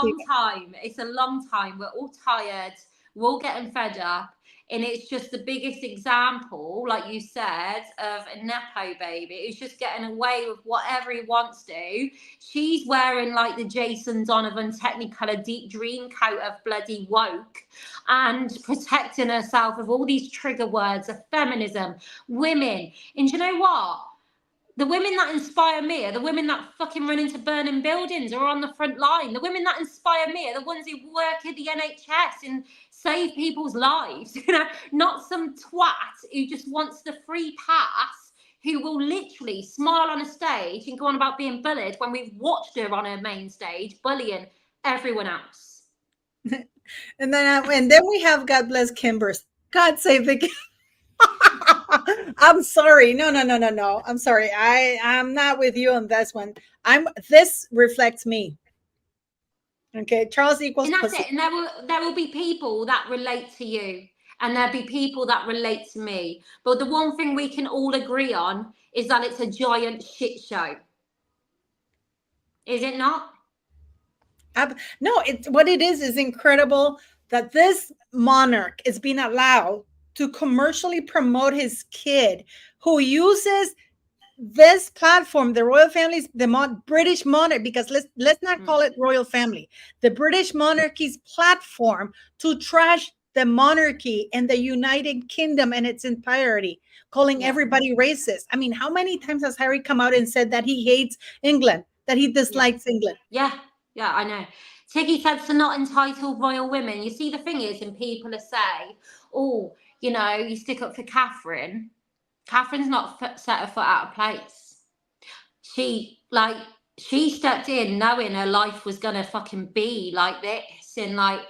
It's a long time. We're all tired. We're all getting fed up. And it's just the biggest example, like you said, of a Nepo baby. It's just getting away with whatever he wants to. She's wearing like the Jason Donovan Technicolor deep dream coat of bloody woke, and protecting herself with all these trigger words of feminism, women. And you know what? The women that inspire me are the women that fucking run into burning buildings or are on the front line. The women that inspire me are the ones who work at the NHS and save people's lives. Not some twat who just wants the free pass, who will literally smile on a stage and go on about being bullied when we've watched her on her main stage bullying everyone else. And then we have God bless Kimbers. God save the I'm sorry. No, no, no, no, no. I'm sorry. I'm not with you on this one. This reflects me. Okay, Charles equals And that's pussy. it. And there will be people that relate to you, and there'll be people that relate to me. But the one thing we can all agree on is that it's a giant shit show. Is it not? No, it's what it is incredible that this monarch is being allowed to commercially promote his kid who uses this platform, the royal families, the British monarch, because let's not call it royal family, the British monarchy's platform to trash the monarchy and the United Kingdom and its entirety, calling Yeah. everybody racist. I mean, how many times has Harry come out and said that he hates England, that he Yeah. dislikes England? Yeah. Yeah, I know. Tiggy said to not entitled royal women. You see, the thing is, and people are say, oh, you stick up for Catherine. Catherine's not set her foot out of place. She stepped in knowing her life was gonna fucking be like this, and like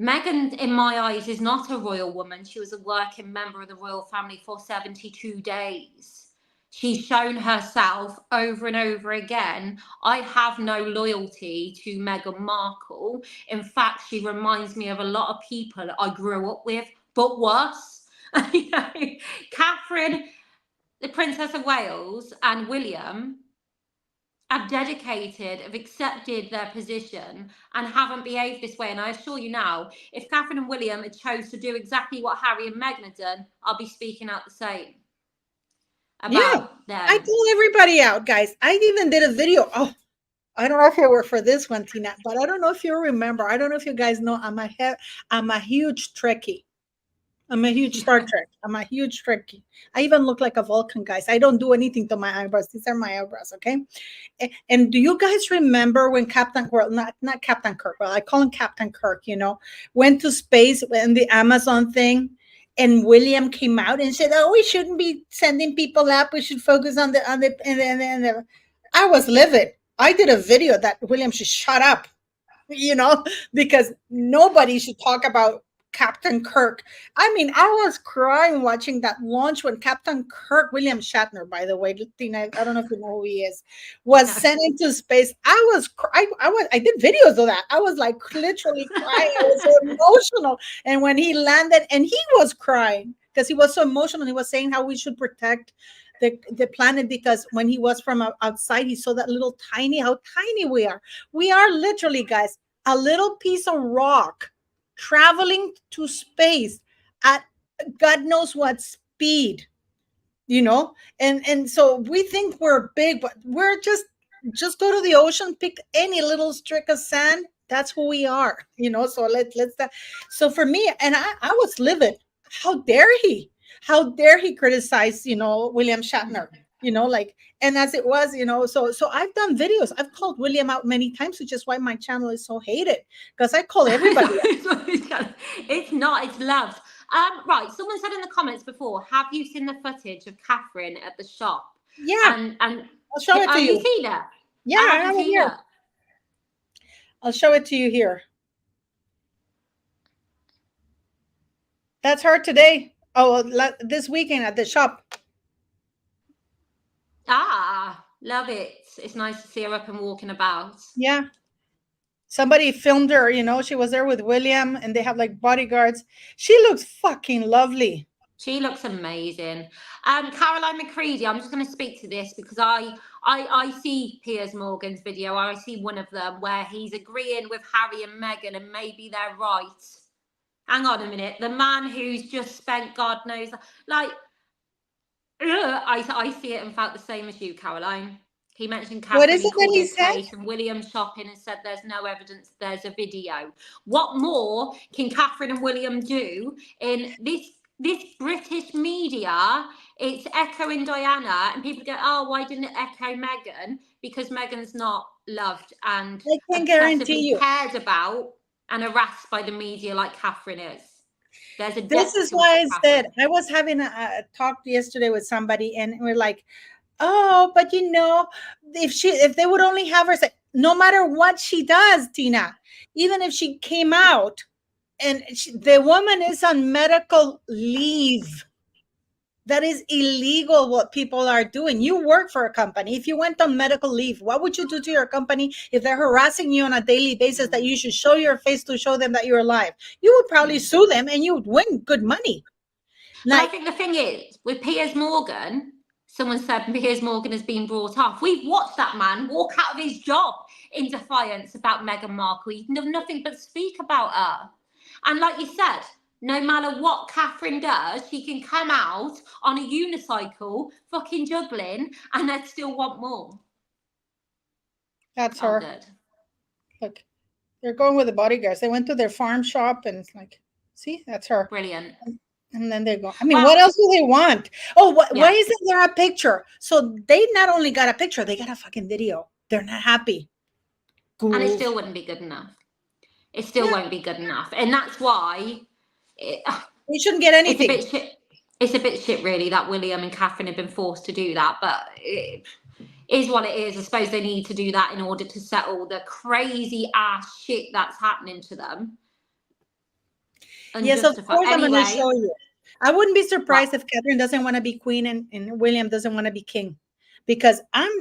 Meghan, in my eyes, is not a royal woman. She was a working member of the royal family for 72 days. She's shown herself over and over again. I have no loyalty to Meghan Markle. In fact, she reminds me of a lot of people I grew up with, but worse. Catherine, the Princess of Wales, and William have dedicated, have accepted their position and haven't behaved this way. And I assure you now, if Catherine and William had chose to do exactly what Harry and Meghan had done, I'll be speaking out the same Yeah, about I them. pull everybody out, guys. I even did a video. Oh, I don't know if it were for this one, Tina, but I don't know if you remember. I don't know if you guys know. I'm a huge Trekkie. I'm a huge Star Trek. I'm a huge Trekkie. I even look like a Vulcan, guys. I don't do anything to my eyebrows. These are my eyebrows, okay? And do you guys remember when Captain, well, not Captain Kirk, well, I call him Captain Kirk, went to space in the Amazon thing, and William came out and said, "Oh, we shouldn't be sending people up. We should focus on the." And I was livid. I did a video that William should shut up, you know, because nobody should talk about Captain Kirk. I mean, I was crying watching that launch when Captain Kirk, William Shatner, by the way, Tina, I don't know if you know who he is, was No. sent into space. I did videos of that. I was like literally crying. I was so emotional. And when he landed, and he was crying because he was so emotional. He was saying how we should protect the planet, because when he was from outside, he saw that little tiny, how tiny we are. We are literally, guys, a little piece of rock traveling to space at God knows what speed, and so we think we're big, but we're just go to the ocean, pick any little streak of sand. That's who we are, so let's that. So for me, and I was livid. How dare he? How dare he criticize, William Shatner? Like, and as it was, so I've done videos. I've called William out many times, which is why my channel is so hated, because I call everybody out. It's not, it's loved. Right, someone said in the comments before, have you seen the footage of Catherine at the shop? Yeah, And I'll show it oh, to you you. seen it? Yeah, I I haven't have it seen here. it. I'll show it to you here. That's her today. Oh, this weekend at the shop. Ah, love it. It's nice to see her up and walking about. Yeah. Somebody filmed her, she was there with William, and they have like bodyguards. She looks fucking lovely. She looks amazing. Caroline McCready, I'm just going to speak to this because I see Piers Morgan's video. I see one of them where he's agreeing with Harry and Meghan, and maybe they're right. Hang on a minute. The man who's just spent God knows, like, I see it and felt the same as you, Caroline. He mentioned What Catherine, is he it that called he her said? Kate, and William shopping and said there's no evidence, there's a video. What more can Catherine and William do in this British media? It's echoing Diana, and people go, oh, why didn't it echo Meghan? Because Meghan's not loved and I can guarantee obsessively you. cared about and harassed by the media like Catherine is. There's a This depth is to it why with I said Catherine. I was having a talk yesterday with somebody, and we're like, oh, but if they would only have her say, no matter what she does, Tina, even if she came out and the woman is on medical leave. That is illegal what people are doing. You work for a company. If you went on medical leave, what would you do to your company if they're harassing you on a daily basis that you should show your face to show them that you're alive? You would probably sue them and you would win good money. But I Like, think the thing is, with Piers Morgan, someone said Piers Morgan has been brought off. We've watched that man walk out of his job in defiance about Meghan Markle. He can do nothing but speak about her. And like you said, no matter what Catherine does, she can come out on a unicycle, fucking juggling, and they'd still want more. that's Oh, her. good. Look, they're going with the bodyguards. They went to their farm shop and it's like, see, that's her. Brilliant. And then they go. I mean, Well, what else do they want? Oh, yeah. why isn't there a picture? So they not only got a picture, they got a fucking video. They're not happy. And it Ghouls. still wouldn't be good enough. It still won't be good enough. And that's why We shouldn't get it's a anything. bit shit. It's a bit shit, really, that William and Catherine have been forced to do that. But it is what it is. I suppose they need to do that in order to settle the crazy ass shit that's happening to them. And Yes, of justify. course I'm going to Anyway, show you. I wouldn't be surprised what? if Catherine doesn't want to be queen and William doesn't want to be king. Because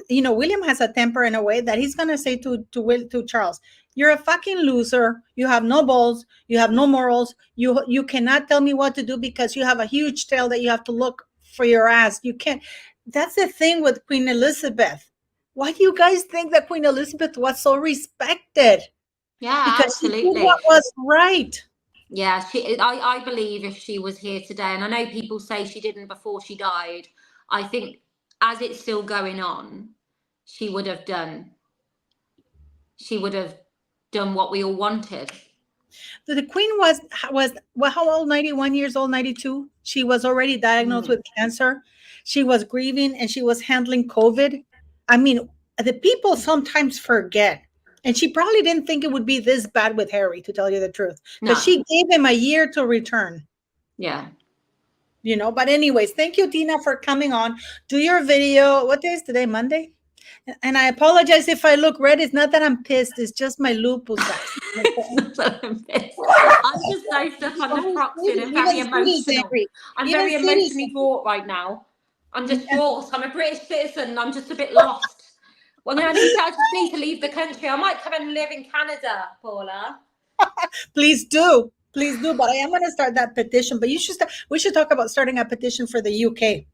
William has a temper in a way that he's going to say to Charles, you're a fucking loser. You have no balls. You have no morals. You cannot tell me what to do because you have a huge tail that you have to look for your ass. You can't. That's the thing with Queen Elizabeth. Why do you guys think that Queen Elizabeth was so respected? Yeah, Because she did absolutely. what was right. Yeah, I believe if she was here today, and I know people say she didn't before she died, I think as it's still going on, she would have done what we all wanted. The queen was well, how old? 91 years old, 92. She was already diagnosed with cancer. She was grieving and she was handling COVID. I mean, the people sometimes forget. And she probably didn't think it would be this bad with Harry, to tell you the truth, because No. she gave him a year to return. Yeah. But anyways, thank you, Tina, for coming on. Do your video. What day is today? Monday? And I apologize if I look red. It's not that I'm pissed. It's just my lupus, guys. I'm just so stuck on the proxy and very emotional. I'm Even very emotionally wrought right now. I'm just wrought. I'm a British citizen and I'm just a bit lost. Well, I just need to leave the country. I might come and live in Canada, Paula. Please do. Please do. But I am going to start that petition. But we should talk about starting a petition for the UK.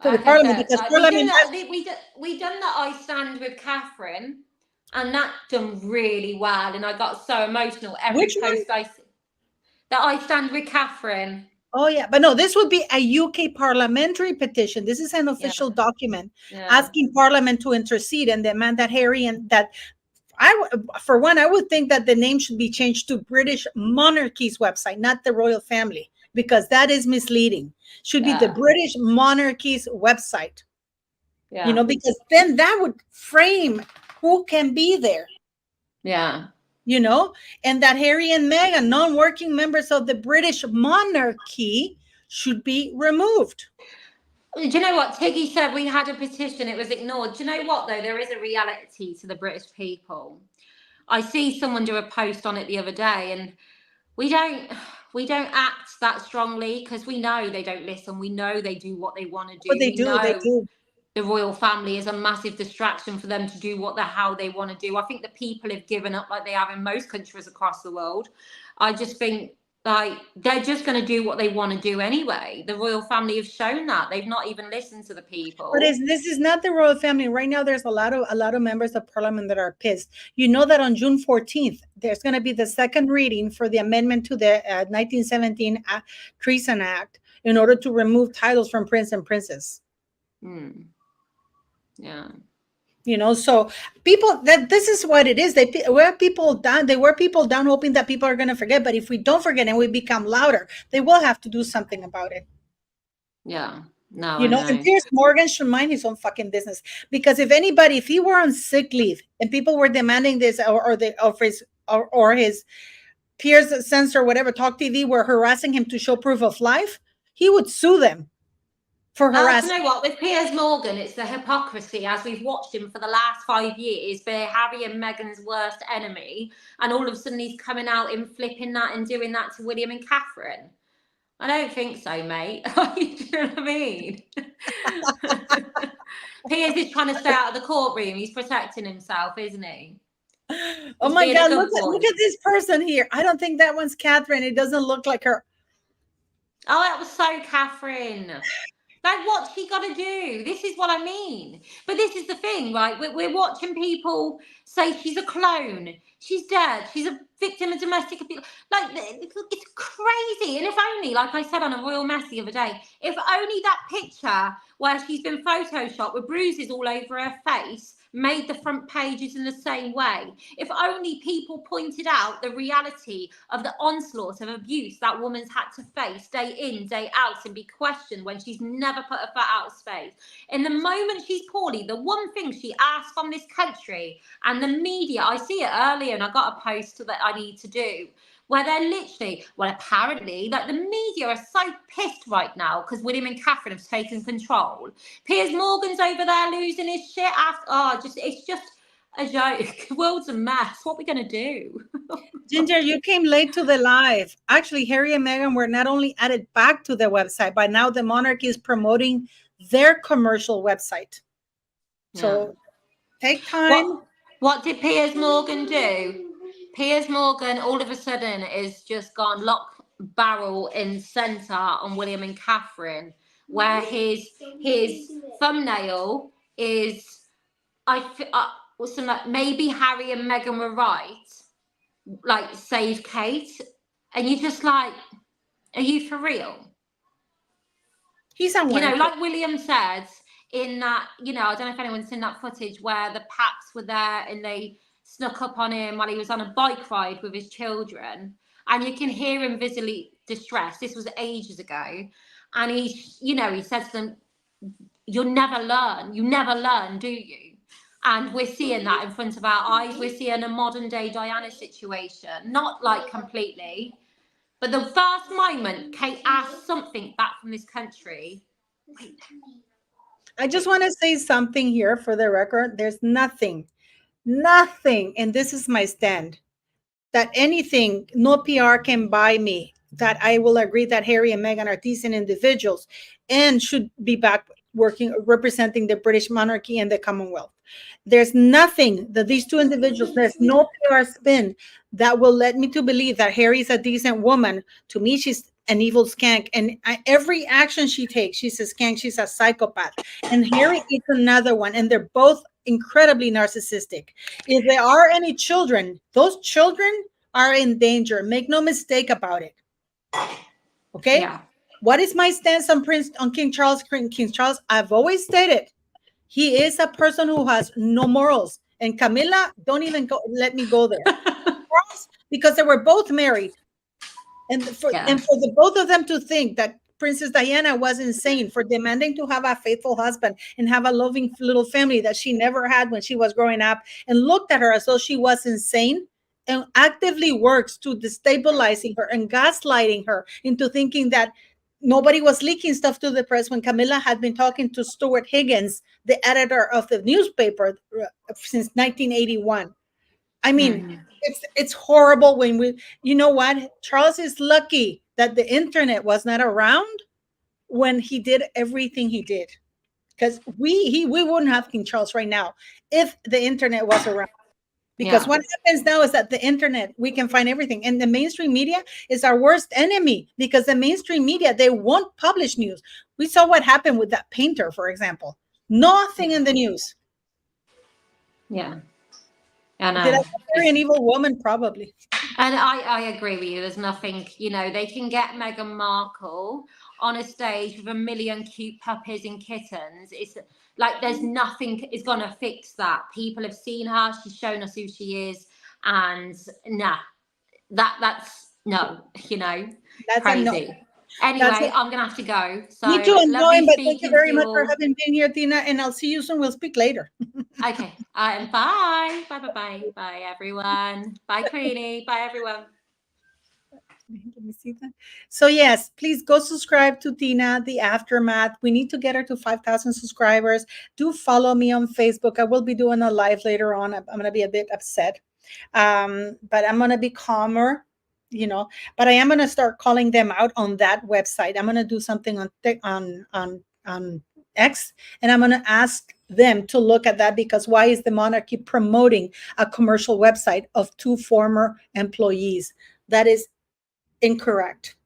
For the Parliament. Because Parliament we done that I Stand with Catherine. And that done really well. And I got so emotional every post I see. That I Stand with Catherine. Oh, yeah. But no, this would be a UK parliamentary petition. This is an official document asking Parliament to intercede and demand that Harry and that for one, I would think that the name should be changed to British Monarchy's website, not the royal family, because that is misleading. Should be the British Monarchy's website. Yeah. Because then that would frame who can be there. Yeah. And that Harry and Meghan, non-working members of the British monarchy, should be removed. Do you know what? Tiggy said we had a petition, it was ignored. Do you know what, though? There is a reality to the British people. I see someone do a post on it the other day, and we don't act that strongly because we know they don't listen. We know they do what they want to do. But they do. The royal family is a massive distraction for them to do how they want to do. I think the people have given up like they have in most countries across the world. I just think they're just going to do what they want to do anyway. The royal family have shown that they've not even listened to the people. But this is not the royal family. Right now, there's a lot of members of Parliament that are pissed. You know that on June 14th, there's going to be the second reading for the amendment to the 1917 Treason Act in order to remove titles from prince and princess. Yeah. So this is what it is. They wear people down hoping that people are going to forget. But if we don't forget and we become louder, they will have to do something about it. Yeah. No, and Piers Morgan should mind his own fucking business. Because if he were on sick leave and people were demanding this or his Piers Censor, whatever, Talk TV were harassing him to show proof of life, he would sue them. For harassment. You know what? With Piers Morgan, it's the hypocrisy, as we've watched him for the last 5 years, be Harry and Meghan's worst enemy, and all of a sudden he's coming out and flipping that and doing that to William and Catherine. I don't think so, mate. Do you know what I mean? Piers is trying to stay out of the courtroom. He's protecting himself, isn't he? Oh He's my being a God, good look boy. at this person here. I don't think that one's Catherine. It doesn't look like her. Oh, that was so Catherine. Like, what's she got to do? This is what I mean. But this is the thing, right? We're watching people say she's a clone. She's dead. She's a victim of domestic abuse. Like, it's crazy. And if only, like I said on a Royal Mess the other day, if only that picture where she's been photoshopped with bruises all over her face made the front pages in the same way. If only people pointed out the reality of the onslaught of abuse that woman's had to face day in, day out, and be questioned when she's never put a foot out of space. In the moment she's poorly, the one thing she asks from this country and the media, I see it earlier and I got a post that I need to do, where they're literally, well, apparently, like the media are so pissed right now because William and Catherine have taken control. Piers Morgan's over there losing his shit after, it's just a joke. The world's a mess. What are we going to do? Ginger, you came late to the live. Actually, Harry and Meghan were not only added back to the website, but now the monarchy is promoting their commercial website. So take time. What did Piers Morgan do? Piers Morgan all of a sudden is just gone lock barrel in centre on William and Catherine, where his thumbnail is something like maybe Harry and Meghan were right, like save Kate, and you're just like, are you for real? He's on You know, like William said in that, you know, I don't know if anyone's seen that footage where the Paps were there and they snuck up on him while he was on a bike ride with his children, and you can hear him visibly distressed. This was ages ago, and he says to them, "You'll never learn. You never learn, do you?" And we're seeing that in front of our eyes. We're seeing a modern day Diana situation, not like completely, but the first moment Kate asked something back from this country. I just want to say something here for the record. There's nothing, and this is my stand, that anything, no PR can buy me, that I will agree that Harry and Meghan are decent individuals and should be back working, representing the British monarchy and the Commonwealth. There's nothing that these two individuals, there's no PR spin that will let me to believe that Harry's a decent woman. To me, she's an evil skank. And every action she takes, she's a skank, she's a psychopath. And Harry is another one. And they're both incredibly narcissistic. If there are any children, those children are in danger. Make no mistake about it. Okay? Yeah. What is my stance on King Charles? King Charles, I've always stated he is a person who has no morals. And Camilla, don't even let me go there. Because they were both married. And for the both of them to think that Princess Diana was insane for demanding to have a faithful husband and have a loving little family that she never had when she was growing up, and looked at her as though she was insane, and actively works to destabilizing her and gaslighting her into thinking that nobody was leaking stuff to the press when Camilla had been talking to Stuart Higgins, the editor of the newspaper, since 1981. I mean, it's horrible when you know what? Charles is lucky that the internet was not around when he did everything he did. Because we wouldn't have King Charles right now if the internet was around. Because what happens now is that the internet, we can find everything. And the mainstream media is our worst enemy, because the mainstream media, they won't publish news. We saw what happened with that painter, for example. Nothing in the news. Yeah. I know. Did I marry an evil woman? Probably. And I agree with you. There's nothing, they can get Meghan Markle on a stage with a million cute puppies and kittens. It's like there's nothing is going to fix that. People have seen her. She's shown us who she is. And that's no, That's crazy. No. Anyway, I'm going to have to go. So me too, I'm going, but thank you very much all. for having been here, Tina, and I'll see you soon. We'll speak later. Okay. And bye. Bye, everyone. Bye, Queenie. Bye, everyone. Let me see that. So yes, please go subscribe to Tina, The Aftermath. We need to get her to 5,000 subscribers. Do follow me on Facebook. I will be doing a live later on. I'm going to be a bit upset, but I'm going to be calmer. but I am going to start calling them out on that website. I'm going to do something on X, and I'm going to ask them to look at that, because why is the monarchy promoting a commercial website of two former employees? That is incorrect.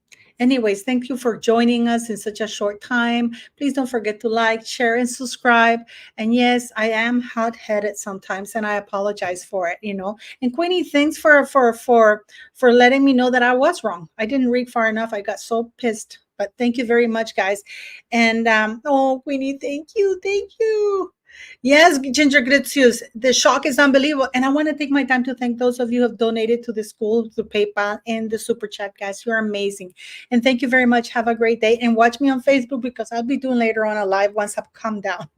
Anyways, thank you for joining us in such a short time. Please don't forget to like, share, and subscribe. And yes, I am hot-headed sometimes, and I apologize for it. And Queenie, thanks for letting me know that I was wrong. I didn't read far enough. I got so pissed. But thank you very much, guys. And oh, Queenie, thank you. Yes, Ginger Gritius, the shock is unbelievable. And I want to take my time to thank those of you who have donated to the school, to PayPal, and the Super Chat, guys. You're amazing. And thank you very much. Have a great day. And watch me on Facebook, because I'll be doing later on a live once I've calmed down.